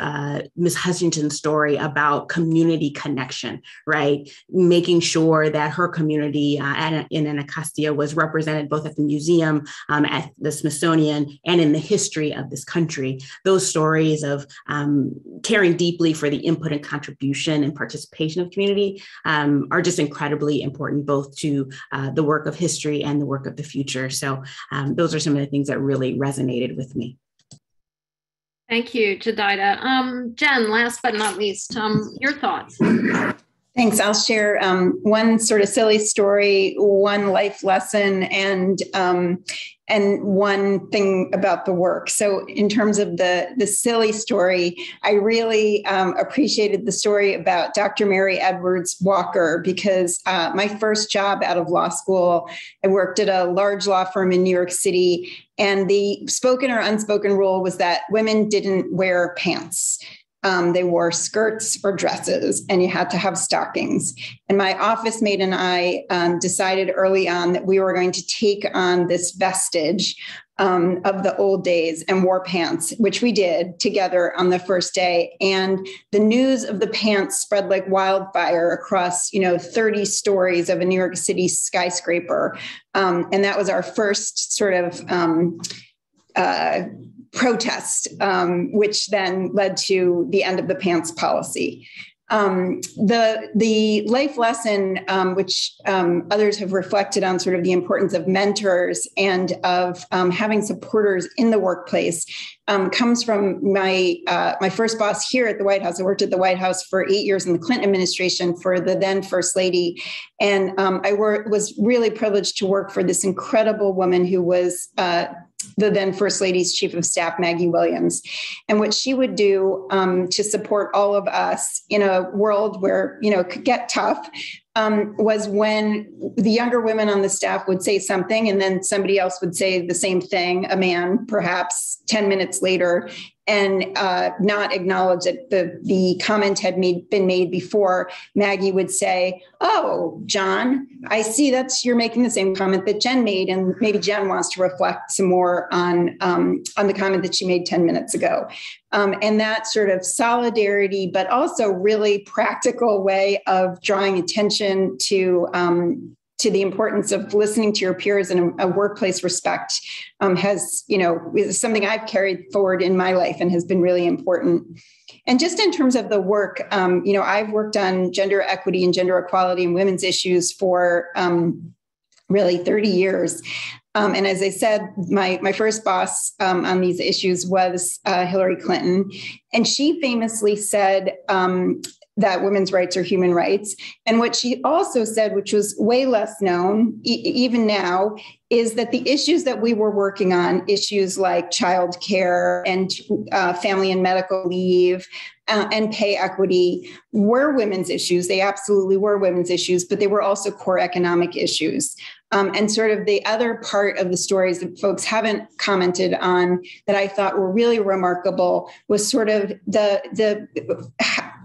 Ms. Hutchinson's story about community connection, right? Making sure that her community in Anacostia was represented both at the museum, at the Smithsonian, and in the history of this country. Those stories of caring deeply for the input and contribution and participation of community are just incredibly important, both to the work of history and the work of the future. So those are some of the things that really resonated with me. Thank you, Jedidah. Jen, last but not least, your thoughts. Thanks. I'll share one sort of silly story, one life lesson, and one thing about the work. So in terms of the silly story, I really appreciated the story about Dr. Mary Edwards Walker, because my first job out of law school, I worked at a large law firm in New York City, and the spoken or unspoken rule was that women didn't wear pants. They wore skirts or dresses, and you had to have stockings. And my office mate and I decided early on that we were going to take on this vestige of the old days and wore pants, which we did together on the first day. And the news of the pants spread like wildfire across, 30 stories of a New York City skyscraper. And that was our first sort of protest, which then led to the end of the pants policy. The life lesson, which others have reflected on, sort of the importance of mentors and of having supporters in the workplace, comes from my first boss here at the White House. I worked at the White House for 8 years in the Clinton administration for the then First Lady. And I was really privileged to work for this incredible woman who was the then First Lady's Chief of Staff, Maggie Williams. And what she would do to support all of us in a world where, it could get tough, was when the younger women on the staff would say something and then somebody else would say the same thing, a man, perhaps 10 minutes later, and not acknowledge that the comment had been made before. Maggie would say, "Oh, John, I see you're making the same comment that Jen made, and maybe Jen wants to reflect some more on the comment that she made 10 minutes ago." And that sort of solidarity, but also really practical way of drawing attention to the importance of listening to your peers and a workplace respect is something I've carried forward in my life and has been really important. And just in terms of the work, I've worked on gender equity and gender equality and women's issues for really 30 years. And as I said, my first boss on these issues was Hillary Clinton. And she famously said that women's rights are human rights. And what she also said, which was way less known even now, is that the issues that we were working on, issues like childcare and family and medical leave and pay equity, were women's issues. They absolutely were women's issues, but they were also core economic issues. And sort of the other part of the stories that folks haven't commented on that I thought were really remarkable was sort of the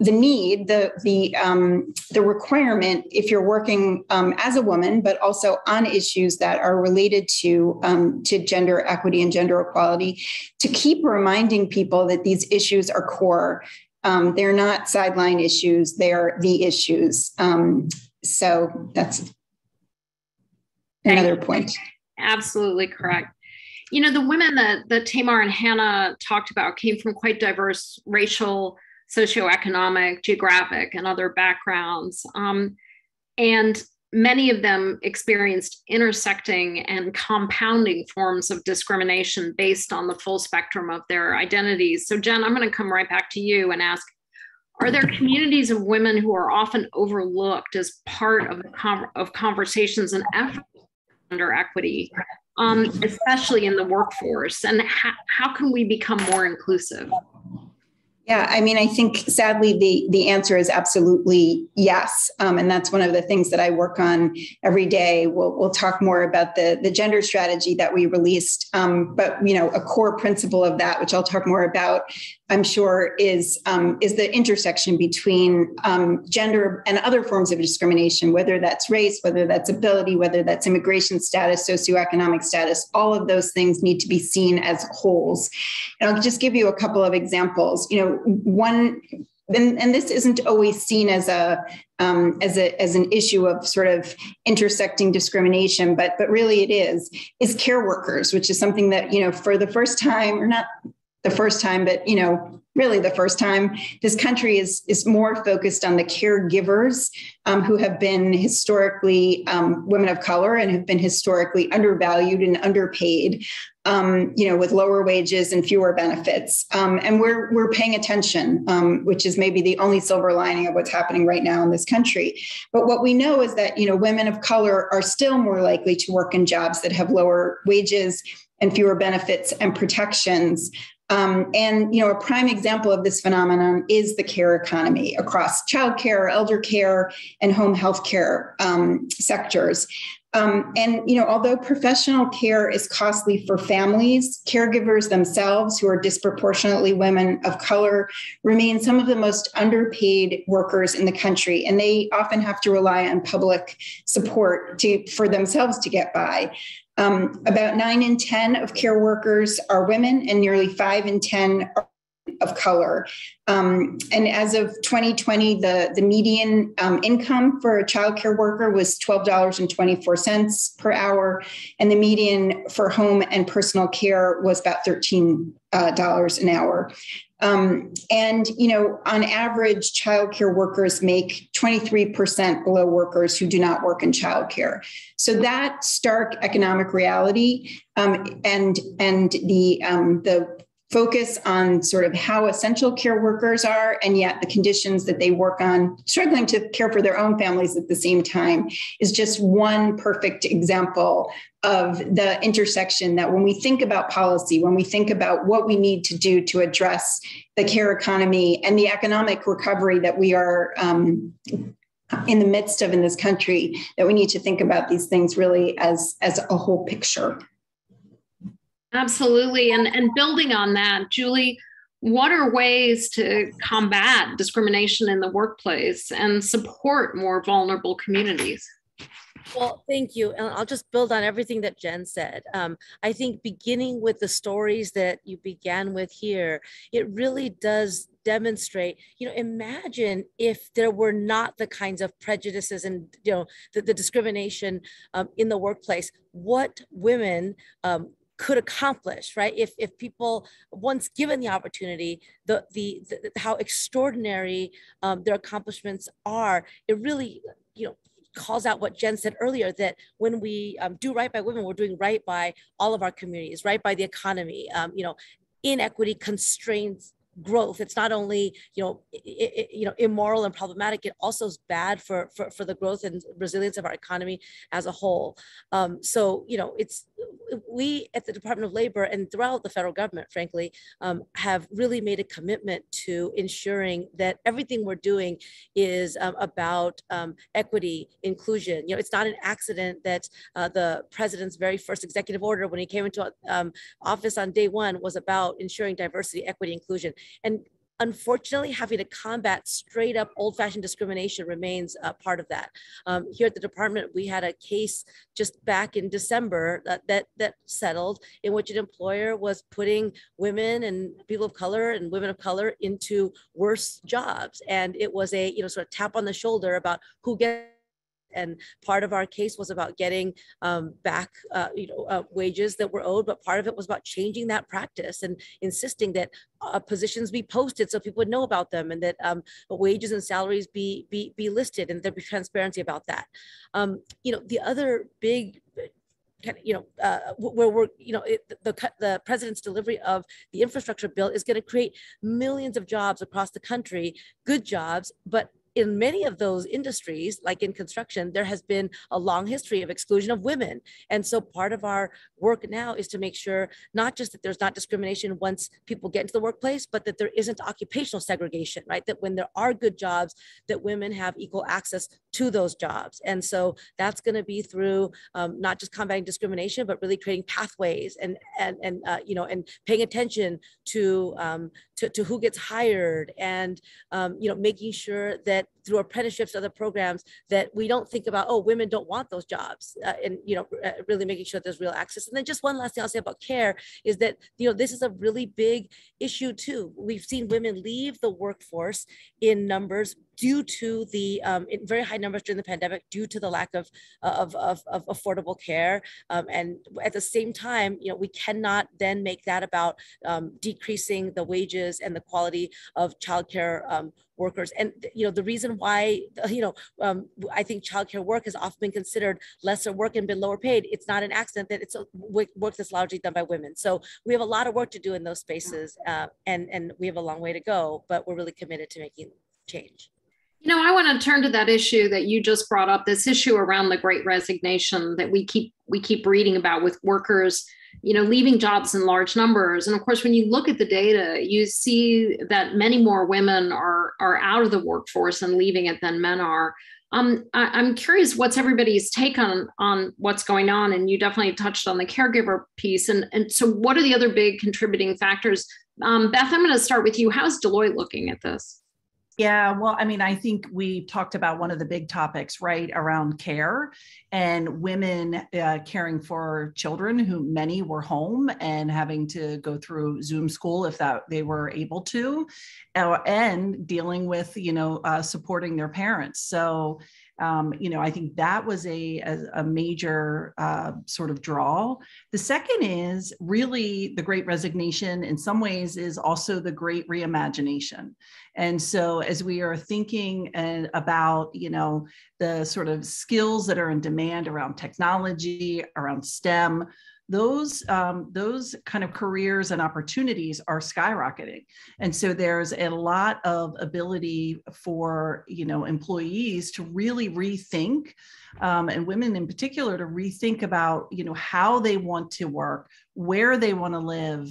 need, the requirement, if you're working as a woman, but also on issues that are related to gender equity and gender equality, to keep reminding people that these issues are core. They're not sideline issues; they're the issues. So that's another point. Absolutely correct. The women that Tamar and Hannah talked about came from quite diverse racial, socioeconomic, geographic, and other backgrounds. And many of them experienced intersecting and compounding forms of discrimination based on the full spectrum of their identities. So Jen, I'm going to come right back to you and ask, are there communities of women who are often overlooked as part of conversations and efforts under equity, especially in the workforce? And how can we become more inclusive? Yeah, I mean, I think sadly the answer is absolutely yes, and that's one of the things that I work on every day. We'll talk more about the gender strategy that we released, but a core principle of that, which I'll talk more about, I'm sure, is the intersection between gender and other forms of discrimination, whether that's race, whether that's ability, whether that's immigration status, socioeconomic status. All of those things need to be seen as wholes. And I'll just give you a couple of examples. One, and this isn't always seen as an issue of sort of intersecting discrimination, but really it is care workers, which is something that, for the first time, or not the first time, but, really the first time, this country is more focused on the caregivers who have been historically women of color and have been historically undervalued and underpaid, with lower wages and fewer benefits. And we're paying attention, which is maybe the only silver lining of what's happening right now in this country. But what we know is that, women of color are still more likely to work in jobs that have lower wages and fewer benefits and protections. A prime example of this phenomenon is the care economy across childcare, elder care, and home health care sectors. Although professional care is costly for families, caregivers themselves, who are disproportionately women of color, remain some of the most underpaid workers in the country, and they often have to rely on public support for themselves to get by. About 9 in 10 of care workers are women, and nearly 5 in 10 are of color. And as of 2020, the median income for a childcare worker was $12.24 per hour, and the median for home and personal care was about $13 an hour. On average, childcare workers make 23% below workers who do not work in childcare. So that stark economic reality and the focus on sort of how essential care workers are, and yet the conditions that they work on, struggling to care for their own families at the same time, is just one perfect example of the intersection that when we think about policy, when we think about what we need to do to address the care economy and the economic recovery that we are in the midst of in this country, that we need to think about these things really as a whole picture. Absolutely. And building on that, Julie, what are ways to combat discrimination in the workplace and support more vulnerable communities? Well, thank you. And I'll just build on everything that Jen said. I think beginning with the stories that you began with here, it really does demonstrate, imagine if there were not the kinds of prejudices and, the discrimination in the workplace, what women could accomplish, right? If people, once given the opportunity, the how extraordinary their accomplishments are, it really, calls out what Jen said earlier, that when we do right by women, we're doing right by all of our communities, right by the economy. Inequity constrains growth. It's not only immoral and problematic, it also is bad for the growth and resilience of our economy as a whole. It's we at the Department of Labor and throughout the federal government, frankly, have really made a commitment to ensuring that everything we're doing is about equity, inclusion. It's not an accident that the president's very first executive order when he came into office on day one was about ensuring diversity, equity, inclusion. And unfortunately, having to combat straight up old-fashioned discrimination remains a part of that. Here at the department, we had a case just back in December that settled, in which an employer was putting women and people of color and women of color into worse jobs. And it was a sort of tap on the shoulder about who gets. And part of our case was about getting back, wages that were owed, but part of it was about changing that practice and insisting that positions be posted so people would know about them, and that wages and salaries be listed, and there be transparency about that. The other big where we're, the president's delivery of the infrastructure bill is going to create millions of jobs across the country, good jobs, but in many of those industries, like in construction, there has been a long history of exclusion of women. And so part of our work now is to make sure not just that there's not discrimination once people get into the workplace, but that there isn't occupational segregation, right? That when there are good jobs, that women have equal access to those jobs. And so that's going to be through not just combating discrimination, but really creating pathways and paying attention to who gets hired, and making sure that through apprenticeships, other programs, that we don't think about, oh, women don't want those jobs, and really making sure there's real access. And then just one last thing I'll say about care is that this is a really big issue too. We've seen women leave the workforce in numbers due to the in very high numbers during the pandemic, due to the lack of affordable care. And at the same time, we cannot then make that about decreasing the wages and the quality of childcare workers. And the reason why I think childcare work has often been considered lesser work and been lower paid, it's not an accident that it's a work that's largely done by women. So we have a lot of work to do in those spaces, and we have a long way to go, but we're really committed to making change. I want to turn to that issue that you just brought up, this issue around the Great Resignation that we keep reading about, with workers, leaving jobs in large numbers. And of course, when you look at the data, you see that many more women are out of the workforce and leaving it than men are. I'm curious, what's everybody's take on what's going on? And you definitely touched on the caregiver piece. And so what are the other big contributing factors? Beth, I'm going to start with you. How's Deloitte looking at this? Yeah, well, I think we talked about one of the big topics, right, around care and women caring for children who many were home and having to go through Zoom school if they were able to, and dealing with, supporting their parents. So, I think that was a major sort of draw. The second is really the Great Resignation in some ways is also the Great Reimagination. And so as we are thinking about, the sort of skills that are in demand around technology, around STEM, those kind of careers and opportunities are skyrocketing. And so there's a lot of ability for, employees to really rethink, and women in particular to rethink about, how they want to work, where they want to live,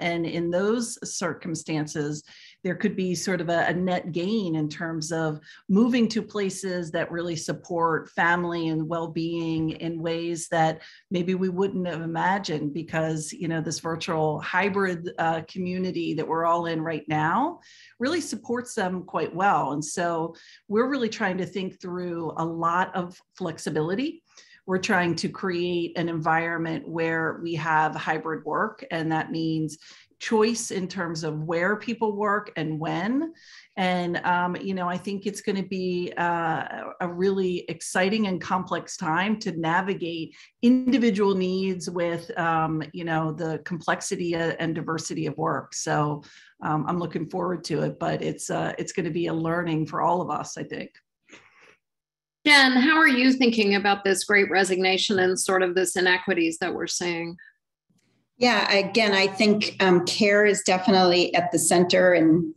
and in those circumstances, there could be sort of a net gain in terms of moving to places that really support family and well-being in ways that maybe we wouldn't have imagined, because, this virtual hybrid community that we're all in right now really supports them quite well. And so we're really trying to think through a lot of flexibility. We're trying to create an environment where we have hybrid work, and that means choice in terms of where people work and when. And, I think it's going to be a really exciting and complex time to navigate individual needs with, the complexity and diversity of work. So I'm looking forward to it, but it's going to be a learning for all of us, I think. Jen, how are you thinking about this Great Resignation and sort of this inequities that we're seeing? Yeah, again, I think care is definitely at the center, and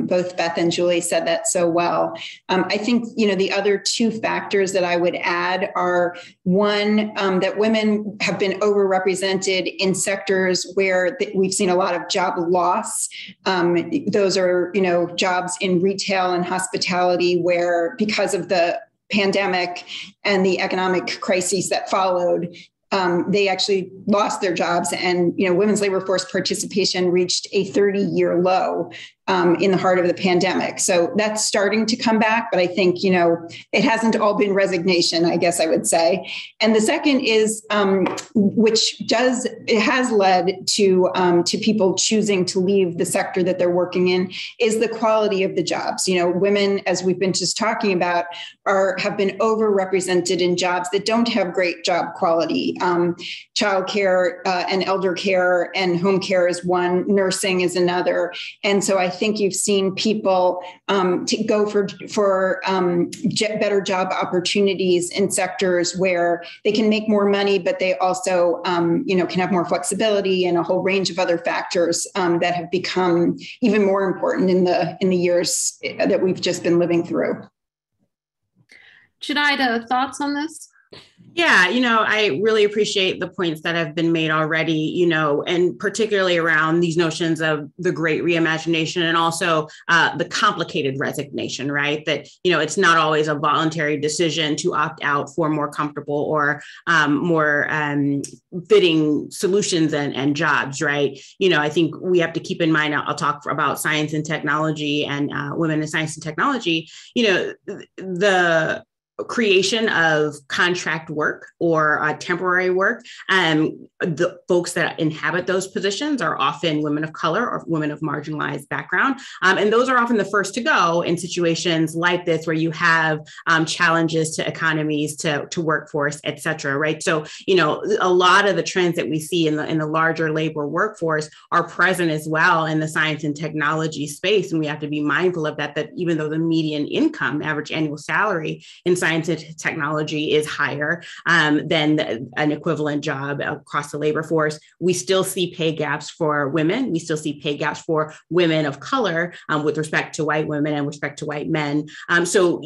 both Beth and Julie said that so well. I think, the other two factors that I would add are, one, that women have been overrepresented in sectors where we've seen a lot of job loss. Those are, jobs in retail and hospitality, where because of the pandemic and the economic crises that followed, they actually lost their jobs, and women's labor force participation reached a 30-year low in the heart of the pandemic. So that's starting to come back, but I think it hasn't all been resignation, I guess I would say. And the second is, it has led to people choosing to leave the sector that they're working in, is the quality of the jobs. Women, as we've been just talking about, have been overrepresented in jobs that don't have great job quality. Childcare and elder care and home care is one, nursing is another. And so I think you've seen people to go for better job opportunities in sectors where they can make more money, but they also, can have more flexibility and a whole range of other factors that have become even more important in the years that we've just been living through. Jedidah, thoughts on this? Yeah, I really appreciate the points that have been made already, and particularly around these notions of the great reimagination and also the complicated resignation, right? That, it's not always a voluntary decision to opt out for more comfortable or more fitting solutions and jobs, right? I think we have to keep in mind, I'll talk about science and technology and women in science and technology, the creation of contract work or temporary work. The folks that inhabit those positions are often women of color or women of marginalized background. And those are often the first to go in situations like this, where you have challenges to economies, to workforce, et cetera, right? So, a lot of the trends that we see in the larger labor workforce are present as well in the science and technology space. And we have to be mindful of that even though the median income, average annual salary in science and technology is higher than an equivalent job across the labor force, we still see pay gaps for women. We still see pay gaps for women of color with respect to white women and respect to white men. So,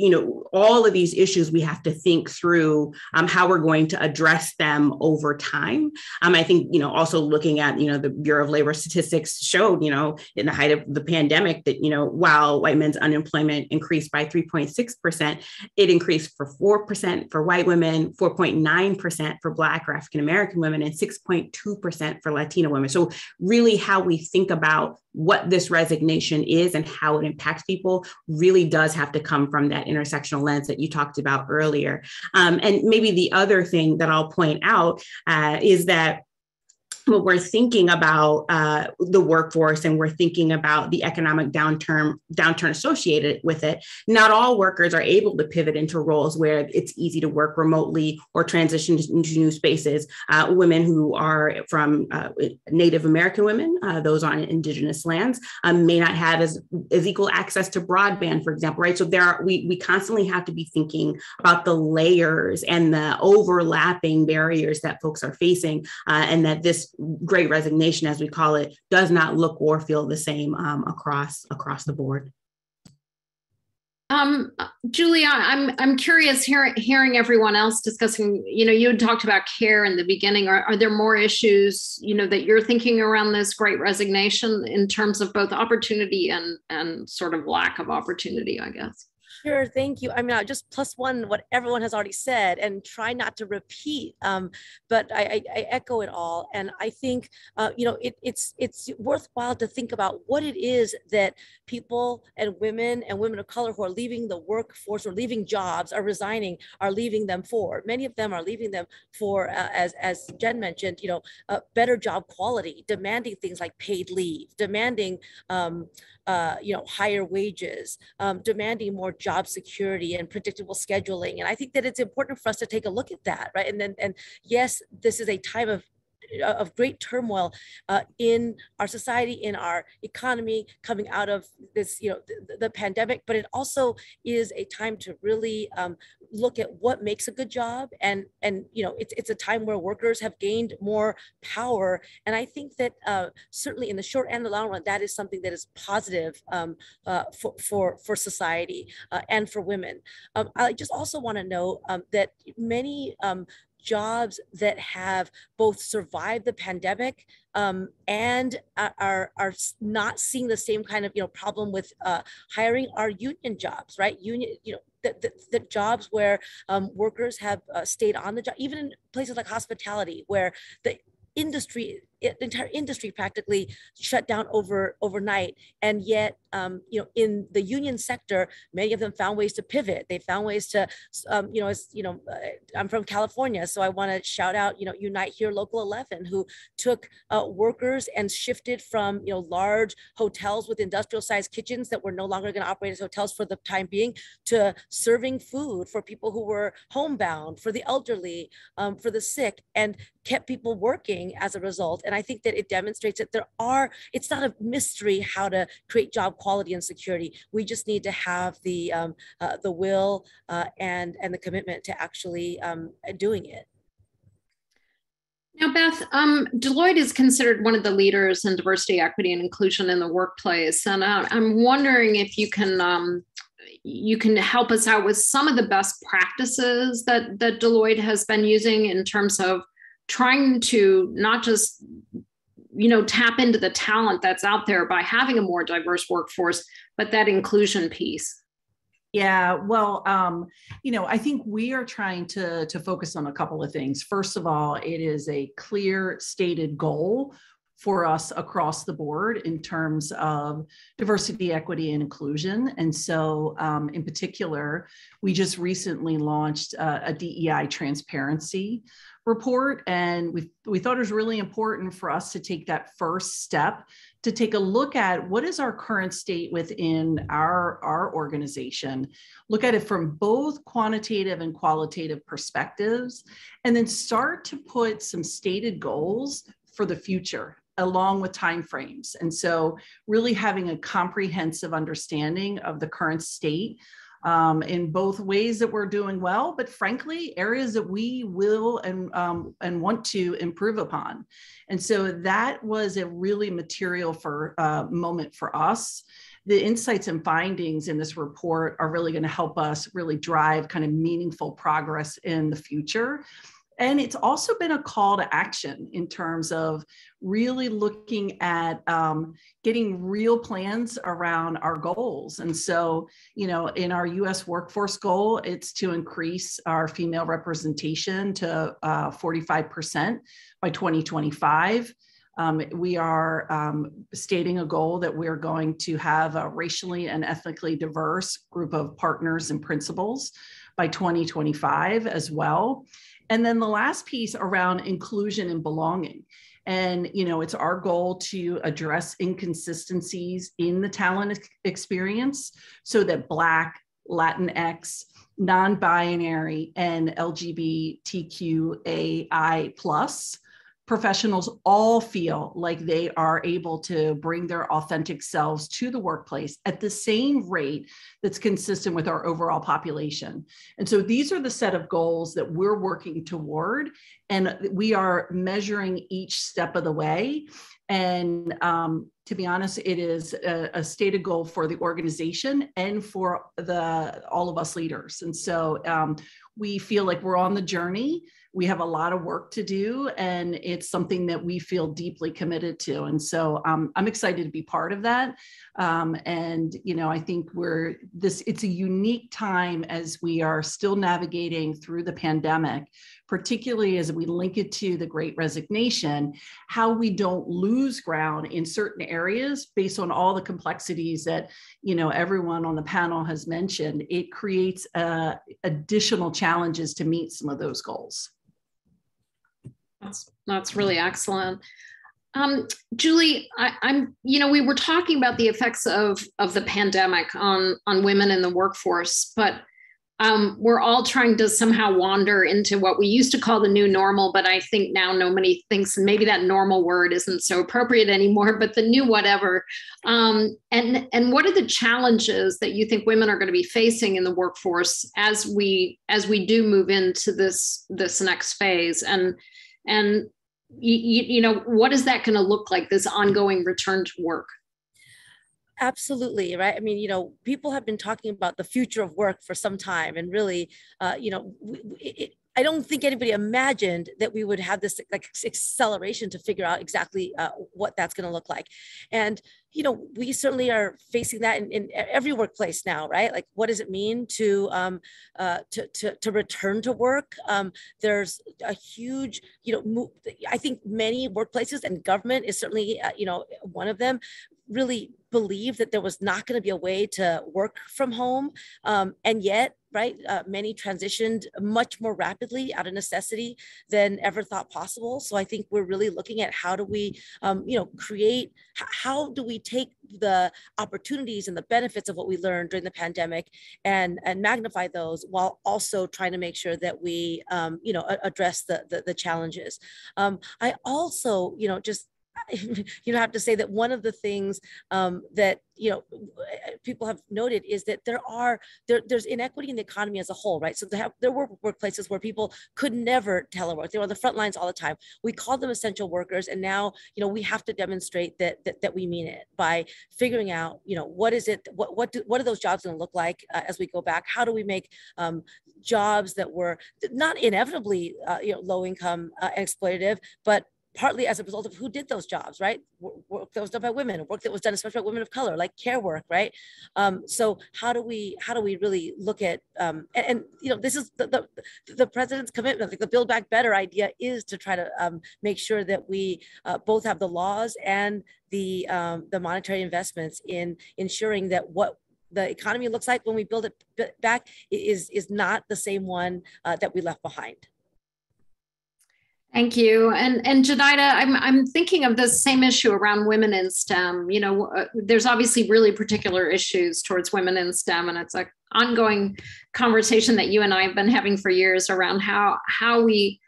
all of these issues, we have to think through how we're going to address them over time. I think, also looking at, the Bureau of Labor Statistics showed, in the height of the pandemic that, while white men's unemployment increased by 3.6%, it increased for 4% for white women, 4.9% for Black or African-American women, and 6.2% for Latino women. So really how we think about what this resignation is and how it impacts people really does have to come from that intersectional lens that you talked about earlier. And maybe the other thing that I'll point out is that when we're thinking about the workforce and we're thinking about the economic downturn associated with it, not all workers are able to pivot into roles where it's easy to work remotely or transition into new spaces. Women who are from Native American women, those on indigenous lands, may not have as equal access to broadband, for example, right? So we constantly have to be thinking about the layers and the overlapping barriers that folks are facing, and that this great resignation, as we call it, does not look or feel the same across the board. Julia, I'm curious hearing everyone else discussing, you had talked about care in the beginning. Are there more issues, that you're thinking around this great resignation in terms of both opportunity and sort of lack of opportunity, I guess? Sure, thank you. I mean, I'll just plus one what everyone has already said and try not to repeat, but I echo it all. And I think, it's worthwhile to think about what it is that people and women of color who are leaving the workforce or leaving jobs, are resigning, are leaving them for. Many of them are leaving them for, as Jen mentioned, better job quality, demanding things like paid leave, demanding higher wages, demanding more job security and predictable scheduling. And I think that it's important for us to take a look at that, right? And yes, this is a time of great turmoil in our society, in our economy, coming out of this, the pandemic, but it also is a time to really look at what makes a good job. And it's a time where workers have gained more power. And I think that certainly in the short and the long run, that is something that is positive for society and for women. I just also want to note that many jobs that have both survived the pandemic and are not seeing the same kind of problem with hiring are union jobs, right? The jobs where workers have stayed on the job, even in places like hospitality, where the entire industry practically shut down overnight. And yet, in the union sector, many of them found ways to pivot. They found ways to, I'm from California, so I want to shout out, Unite Here Local 11, who took workers and shifted from, large hotels with industrial sized kitchens that were no longer going to operate as hotels for the time being, to serving food for people who were homebound, for the elderly, for the sick, and kept people working as a result. And And I think that it demonstrates that it's not a mystery how to create job quality and security. We just need to have the will and the commitment to actually doing it. Now, Beth, Deloitte is considered one of the leaders in diversity, equity, and inclusion in the workplace. And I'm wondering if you can help us out with some of the best practices that Deloitte has been using in terms of trying to not just, tap into the talent that's out there by having a more diverse workforce, but that inclusion piece. Yeah, well, I think we are trying to focus on a couple of things. First of all, it is a clear stated goal for us across the board in terms of diversity, equity, and inclusion. And so in particular, we just recently launched a DEI Transparency Report. And we thought it was really important for us to take that first step to take a look at what is our current state within our organization, look at it from both quantitative and qualitative perspectives, and then start to put some stated goals for the future along with timeframes. And so really having a comprehensive understanding of the current state in both ways that we're doing well, but frankly, areas that we will and want to improve upon. And so that was a really material for moment for us. The insights and findings in this report are really going to help us really drive kind of meaningful progress in the future. And it's also been a call to action in terms of really looking at getting real plans around our goals. And so, in our US workforce goal, it's to increase our female representation to 45% by 2025. We are stating a goal that we're going to have a racially and ethnically diverse group of partners and principals by 2025 as well. And then the last piece around inclusion and belonging. And, it's our goal to address inconsistencies in the talent experience so that Black, Latinx, non-binary, and LGBTQAI+ professionals all feel like they are able to bring their authentic selves to the workplace at the same rate that's consistent with our overall population. And so these are the set of goals that we're working toward, and we are measuring each step of the way. And to be honest, it is a stated goal for the organization and for all of us leaders. And so we feel like we're on the journey. We have a lot of work to do, and it's something that we feel deeply committed to. And so I'm excited to be part of that. And, I think it's a unique time as we are still navigating through the pandemic, particularly as we link it to the Great Resignation, how we don't lose ground in certain areas based on all the complexities that, everyone on the panel has mentioned. It creates additional challenges to meet some of those goals. That's really excellent. Julie, we were talking about the effects of the pandemic on women in the workforce, but we're all trying to somehow wander into what we used to call the new normal, but I think now nobody thinks maybe that normal word isn't so appropriate anymore, but the new whatever. And what are the challenges that you think women are going to be facing in the workforce as we do move into this next phase? And what is that going to look like, this ongoing return to work? Absolutely, right? I mean, people have been talking about the future of work for some time, and really, I don't think anybody imagined that we would have this acceleration to figure out exactly what that's going to look like. And, we certainly are facing that in every workplace now, right? Like, what does it mean to return to work? There's a huge, I think many workplaces, and government is certainly, one of them, really believe that there was not going to be a way to work from home. And yet right? Many transitioned much more rapidly out of necessity than ever thought possible. So I think we're really looking at how do we, how do we take the opportunities and the benefits of what we learned during the pandemic and magnify those while also trying to make sure that we, address the challenges. I also, have to say that one of the things that people have noted is that there's inequity in the economy as a whole, right? So there were workplaces where people could never telework. They were on the front lines all the time. We called them essential workers, and now we have to demonstrate that we mean it by figuring out what is it, what are those jobs going to look like as we go back? How do we make jobs that were not inevitably low income and exploitative, but partly as a result of who did those jobs, right? Work that was done by women, work that was done especially by women of color, like care work, right? So how do we really look at, this is the president's commitment, like the Build Back Better idea is to try to make sure that we both have the laws and the monetary investments in ensuring that what the economy looks like when we build it back is not the same one that we left behind. Thank you. And Jedidah, I'm thinking of the same issue around women in STEM. There's obviously really particular issues towards women in STEM, and it's an ongoing conversation that you and I have been having for years around how we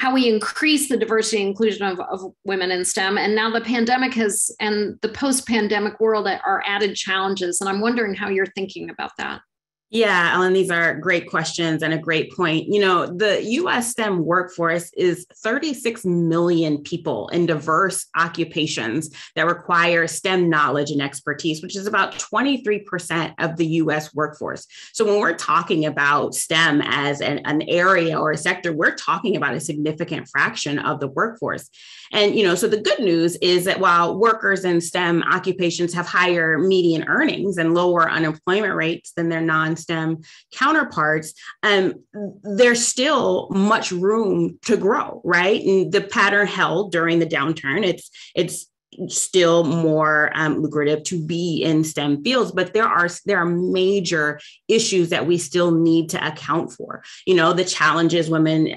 increase the diversity and inclusion of women in STEM. And now the pandemic and the post-pandemic world are added challenges. And I'm wondering how you're thinking about that. Yeah, Ellen, these are great questions and a great point. The U.S. STEM workforce is 36 million people in diverse occupations that require STEM knowledge and expertise, which is about 23% of the U.S. workforce. So when we're talking about STEM as an area or a sector, we're talking about a significant fraction of the workforce. And, so the good news is that while workers in STEM occupations have higher median earnings and lower unemployment rates than their non-STEM counterparts, there's still much room to grow, right? And the pattern held during the downturn. It's still more lucrative to be in STEM fields, but there are major issues that we still need to account for. The challenges women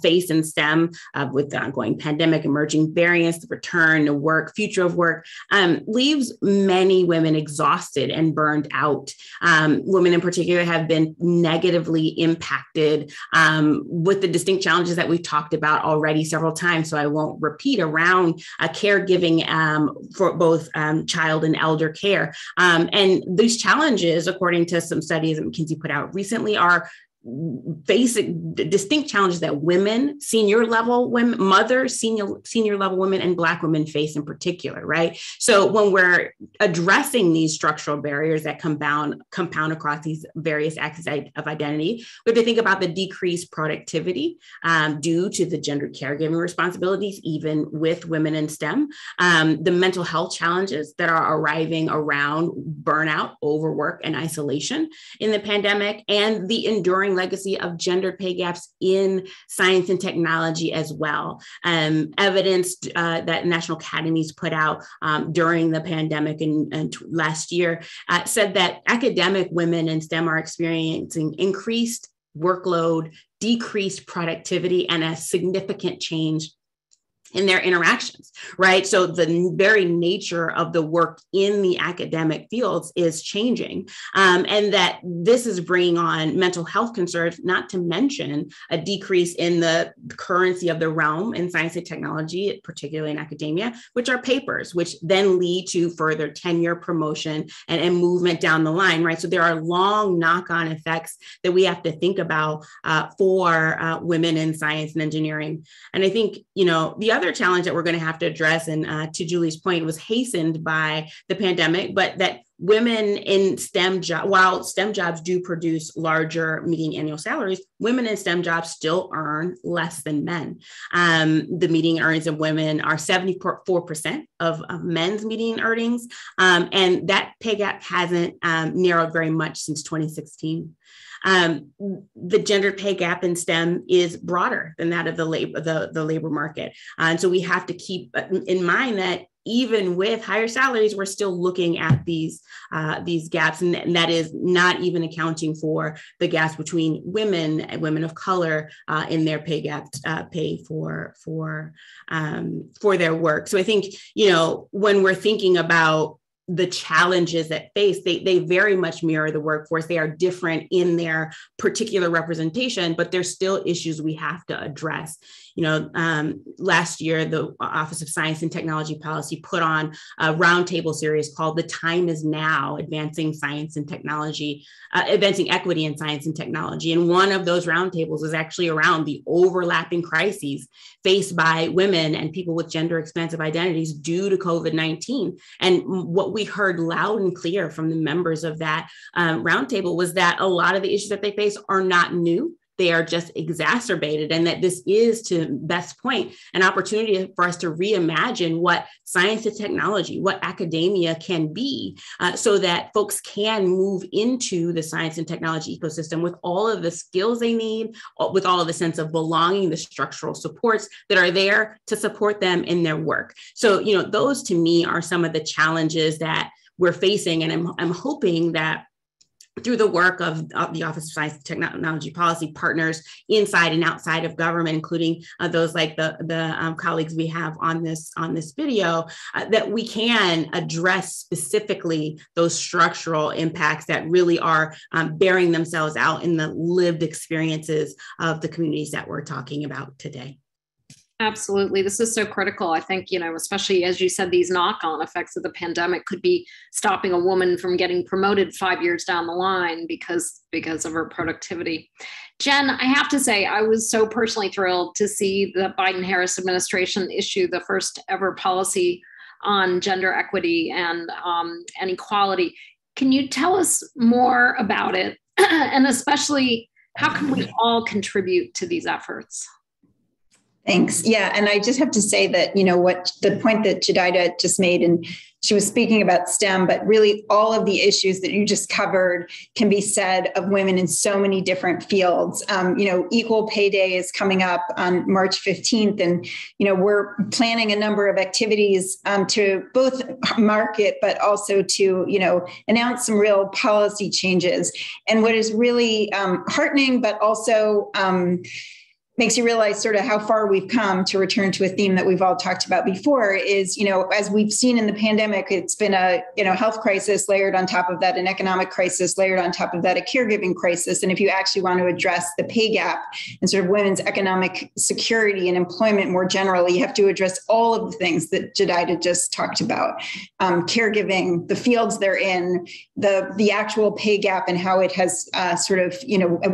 face in STEM with the ongoing pandemic, emerging variants, the return to work, future of work, leaves many women exhausted and burned out. Women in particular have been negatively impacted with the distinct challenges that we've talked about already several times, so I won't repeat, around caregiving for both child and elder care. And these challenges, according to some studies that McKinsey put out recently, are basic, distinct challenges that women, senior level women, mothers, senior level women, and Black women face in particular, right? So when we're addressing these structural barriers that compound across these various axes of identity, we have to think about the decreased productivity due to the gendered caregiving responsibilities, even with women in STEM, the mental health challenges that are arriving around burnout, overwork, and isolation in the pandemic, and the enduring legacy of gender pay gaps in science and technology as well. Evidence that National Academies put out during the pandemic and last year said that academic women in STEM are experiencing increased workload, decreased productivity, and a significant change in their interactions, right? So the very nature of the work in the academic fields is changing, and that this is bringing on mental health concerns, not to mention a decrease in the currency of the realm in science and technology, particularly in academia, which are papers, which then lead to further tenure, promotion, and movement down the line, right? So there are long knock-on effects that we have to think about for women in science and engineering. And I think, the other challenge that we're going to have to address, and to Julie's point, was hastened by the pandemic, but that women in STEM jobs, while STEM jobs do produce larger median annual salaries, women in STEM jobs still earn less than men. The median earnings of women are 74% of men's median earnings, and that pay gap hasn't narrowed very much since 2016. The gender pay gap in STEM is broader than that of the labor market. And so we have to keep in mind that even with higher salaries, we're still looking at these gaps, and that is not even accounting for the gaps between women and women of color in their pay gaps, pay for their work. So I think, when we're thinking about the challenges that face, they very much mirror the workforce. They are different in their particular representation, but there's still issues we have to address. Last year, the Office of Science and Technology Policy put on a roundtable series called "The Time Is Now: Advancing Science and Technology, Advancing Equity in Science and Technology." And one of those roundtables is actually around the overlapping crises faced by women and people with gender expansive identities due to COVID-19. And what we heard loud and clear from the members of that roundtable was that a lot of the issues that they face are not new. They are just exacerbated, and that this is, to Beth's point, an opportunity for us to reimagine what science and technology, what academia can be, so that folks can move into the science and technology ecosystem with all of the skills they need, with all of the sense of belonging, the structural supports that are there to support them in their work. So, those to me are some of the challenges that we're facing, and I'm hoping that through the work of the Office of Science and Technology Policy partners inside and outside of government, including those like the colleagues we have on this video, that we can address specifically those structural impacts that really are bearing themselves out in the lived experiences of the communities that we're talking about today. Absolutely. This is so critical. I think, especially as you said, these knock-on effects of the pandemic could be stopping a woman from getting promoted 5 years down the line because of her productivity. Jen, I have to say, I was so personally thrilled to see the Biden-Harris administration issue the first ever policy on gender equity and equality. Can you tell us more about it? And especially, how can we all contribute to these efforts? Thanks. Yeah. And I just have to say that, what the point that Jedidah just made, and she was speaking about STEM, but really all of the issues that you just covered can be said of women in so many different fields. Equal Pay Day is coming up on March 15th. And, we're planning a number of activities to both market, but also to, announce some real policy changes. And what is really heartening, but also makes you realize sort of how far we've come, to return to a theme that we've all talked about before, is, as we've seen in the pandemic, it's been a, health crisis layered on top of that, an economic crisis layered on top of that, a caregiving crisis. And if you actually want to address the pay gap and sort of women's economic security and employment more generally, you have to address all of the things that Jedidah just talked about. Caregiving, the fields they're in, the actual pay gap and how it has sort of,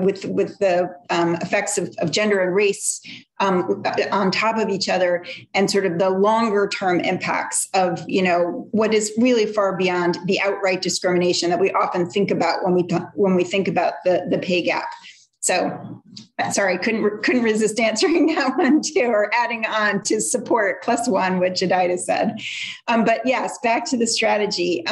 with the effects of gender and race on top of each other, and sort of the longer term impacts of, what is really far beyond the outright discrimination that we often think about when we think about the pay gap. So, sorry, couldn't resist answering that one too, or adding on to support +1 what Jedidah said. But yes, back to the strategy.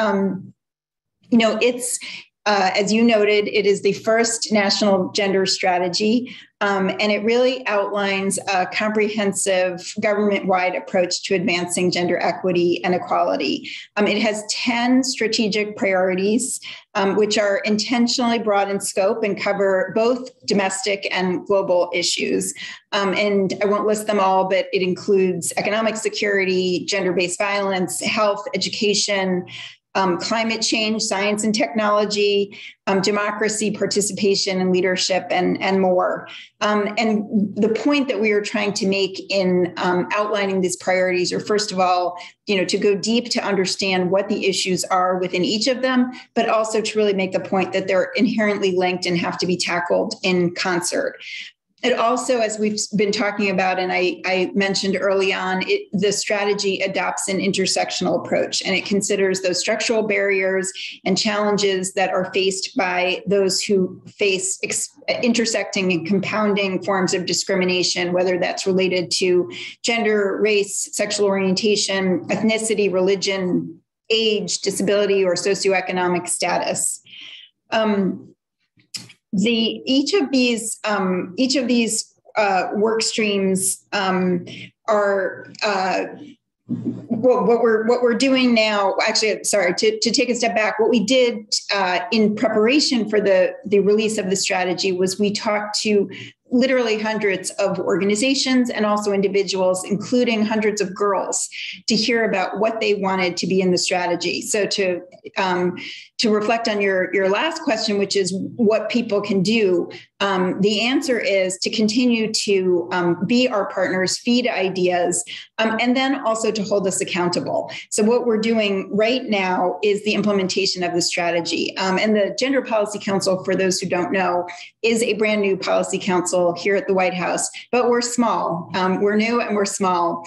It's as you noted, it is the first national gender strategy, and it really outlines a comprehensive government-wide approach to advancing gender equity and equality. It has 10 strategic priorities, which are intentionally broad in scope and cover both domestic and global issues. And I won't list them all, but it includes economic security, gender-based violence, health, education, climate change, science and technology, democracy, participation and leadership, and more. And the point that we are trying to make in outlining these priorities are, first of all, to go deep to understand what the issues are within each of them, but also to really make the point that they're inherently linked and have to be tackled in concert. It also, as we've been talking about, and I mentioned early on, the strategy adopts an intersectional approach, and it considers those structural barriers and challenges that are faced by those who face intersecting and compounding forms of discrimination, whether that's related to gender, race, sexual orientation, ethnicity, religion, age, disability, or socioeconomic status. Each of these work streams are what we're doing now, actually, sorry, to take a step back, what we did in preparation for the release of the strategy was we talked to literally hundreds of organizations and also individuals, including hundreds of girls, to hear about what they wanted to be in the strategy. So to reflect on your last question, which is what people can do, the answer is to continue to be our partners, feed ideas, and then also to hold us accountable. So what we're doing right now is the implementation of the strategy. And the Gender Policy Council, for those who don't know, is a brand new policy council here at the White House, but we're small. We're new and we're small.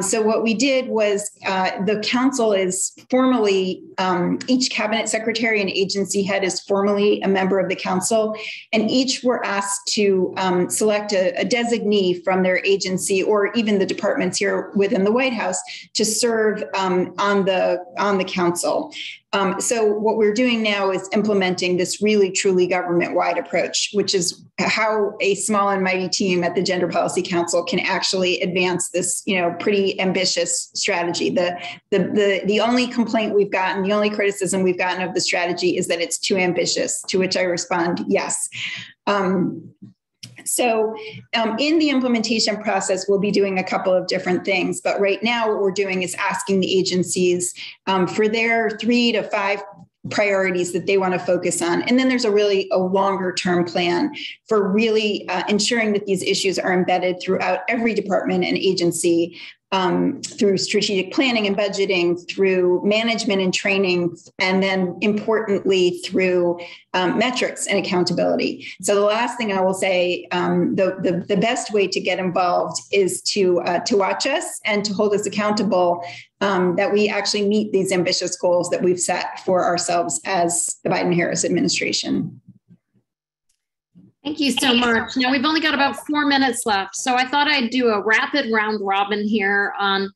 So what we did was the council is formally, each cabinet secretary and agency head is formally a member of the council, and each were asked to select a designee from their agency or even the departments here within the White House to serve on the council. So what we're doing now is implementing this really, truly government-wide approach, which is how a small and mighty team at the Gender Policy Council can actually advance this, pretty ambitious strategy. The only complaint we've gotten, the only criticism we've gotten of the strategy is that it's too ambitious, to which I respond, yes. So in the implementation process, we'll be doing a couple of different things. But right now, what we're doing is asking the agencies for their 3 to 5 priorities that they want to focus on. And then there's a longer term plan for really ensuring that these issues are embedded throughout every department and agency, through strategic planning and budgeting, through management and training, and then importantly through metrics and accountability. So the last thing I will say, the best way to get involved is to watch us and to hold us accountable, that we actually meet these ambitious goals that we've set for ourselves as the Biden-Harris administration. Thank you so much. Now we've only got about 4 minutes left, so I thought I'd do a rapid round robin here on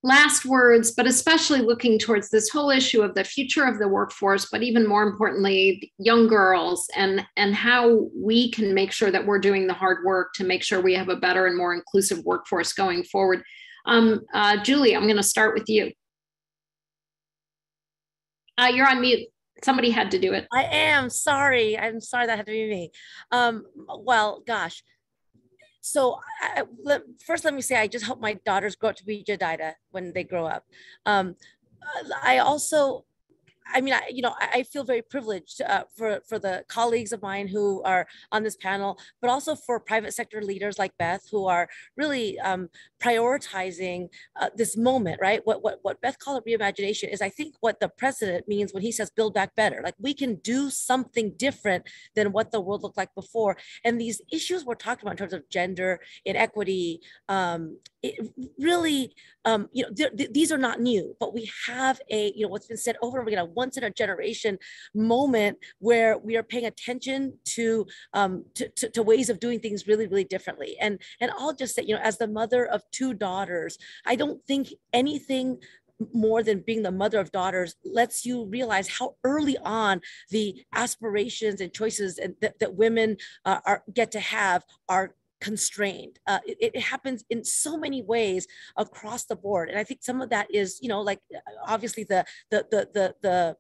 last words, but especially looking towards this whole issue of the future of the workforce, but even more importantly, young girls and how we can make sure that we're doing the hard work to make sure we have a better and more inclusive workforce going forward. Julie, I'm going to start with you. You're on mute. Somebody had to do it. I am sorry. I'm sorry that had to be me. Well, gosh. So first, let me say, I just hope my daughters grow up to be Jedidah when they grow up. I feel very privileged for the colleagues of mine who are on this panel, but also for private sector leaders like Beth, who are really prioritizing this moment, right? What Beth called reimagination is, I think, what the president means when he says build back better. Like, we can do something different than what the world looked like before. And these issues we're talking about in terms of gender inequity, it really, these are not new, but we have what's been said over and over again, a once in a generation moment where we are paying attention to ways of doing things really, really differently. And I'll just say, as the mother of 2 daughters, I don't think anything more than being the mother of daughters lets you realize how early on the aspirations and choices that women get to have are constrained. It happens in so many ways across the board. And I think some of that is, obviously the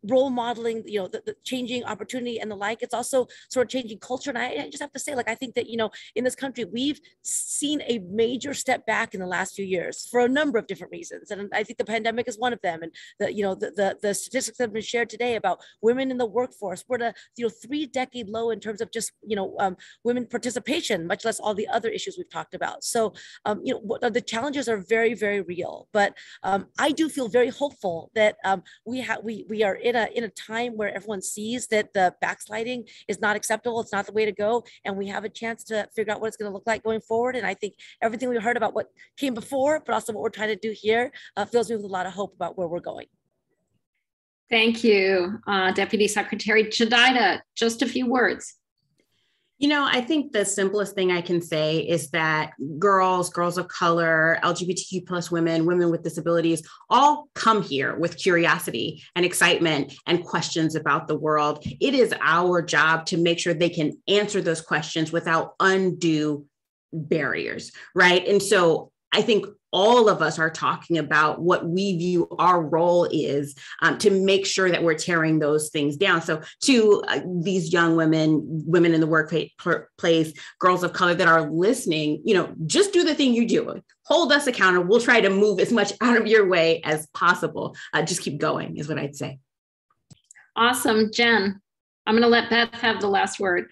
role modeling, the changing opportunity and the like. It's also sort of changing culture. And I just have to say, I think that, in this country, we've seen a major step back in the last few years for a number of different reasons. And I think the pandemic is one of them. And the statistics that have been shared today about women in the workforce, we're at a 3-decade low in terms of just, women participation, much less all the other issues we've talked about. So, the challenges are very, very real. But I do feel very hopeful that we are in a time where everyone sees that the backsliding is not acceptable. It's not the way to go. And we have a chance to figure out what it's going to look like going forward. And I think everything we heard about what came before, but also what we're trying to do here, fills me with a lot of hope about where we're going. Thank you, Deputy Secretary. Jedidah, just a few words. I think the simplest thing I can say is that girls of color, LGBTQ plus women with disabilities, all come here with curiosity and excitement and questions about the world. It is our job to make sure they can answer those questions without undue barriers, right? And so I think all of us are talking about what we view our role is to make sure that we're tearing those things down. So to these young women in the workplace, girls of color that are listening, just do the thing you do. Hold us accountable. We'll try to move as much out of your way as possible. Just keep going is what I'd say. Awesome. Jen, I'm going to let Beth have the last word.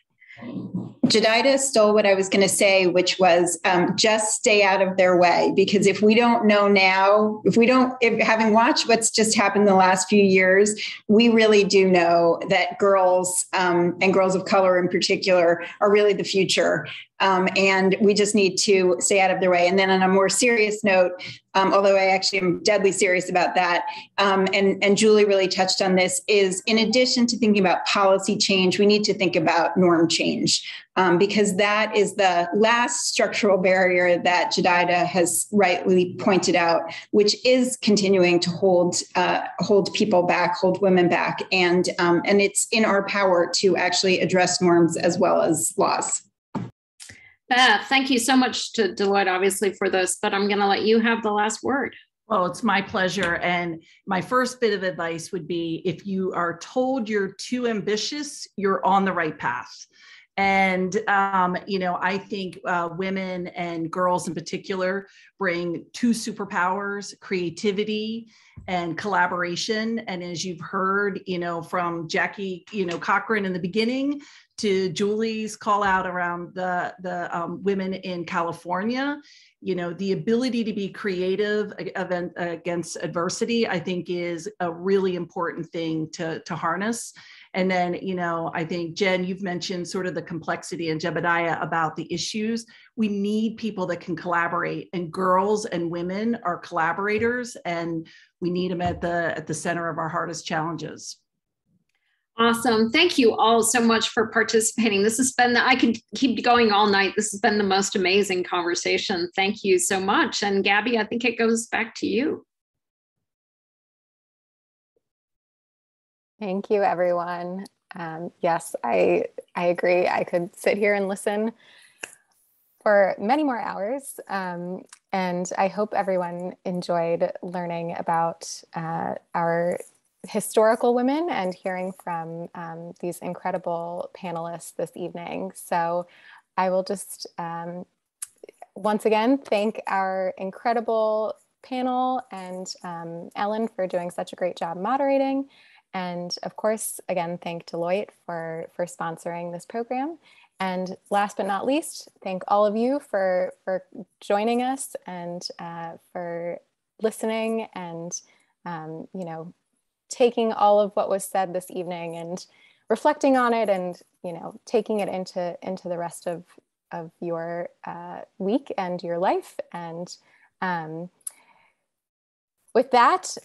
Jedidah stole what I was going to say, which was just stay out of their way. Because if we don't know now, having watched what's just happened the last few years, we really do know that girls and girls of color in particular are really the future. And we just need to stay out of their way. And then on a more serious note, although I actually am deadly serious about that, and Julie really touched on this, is in addition to thinking about policy change, we need to think about norm change, because that is the last structural barrier that Jedidah has rightly pointed out, which is continuing to hold people back, hold women back. And it's in our power to actually address norms as well as laws. Beth, thank you so much to Deloitte, obviously, for this, but I'm going to let you have the last word. Well, it's my pleasure. And my first bit of advice would be, if you are told you're too ambitious, you're on the right path. And, I think women and girls in particular bring two superpowers: creativity and collaboration. And as you've heard, from Jackie, Cochran in the beginning, to Julie's call out around the women in California, the ability to be creative against adversity, I think, is a really important thing to harness. And then, I think, Jen, you've mentioned sort of the complexity, and Jedidah about the issues. We need people that can collaborate, and girls and women are collaborators, and we need them at the center of our hardest challenges. Awesome. Thank you all so much for participating. This has been, I could keep going all night. This has been the most amazing conversation. Thank you so much. And Gabby, I think it goes back to you. Thank you, everyone. Yes, I agree. I could sit here and listen for many more hours. And I hope everyone enjoyed learning about our historical women and hearing from these incredible panelists this evening. So I will just once again thank our incredible panel and Ellen for doing such a great job moderating. And of course, again, thank Deloitte for sponsoring this program. And last but not least, thank all of you for joining us and for listening and, taking all of what was said this evening and reflecting on it and, taking it into the rest of your week and your life. And with that,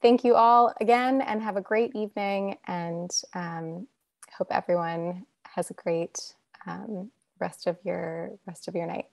thank you all again and have a great evening, and hope everyone has a great rest of your night.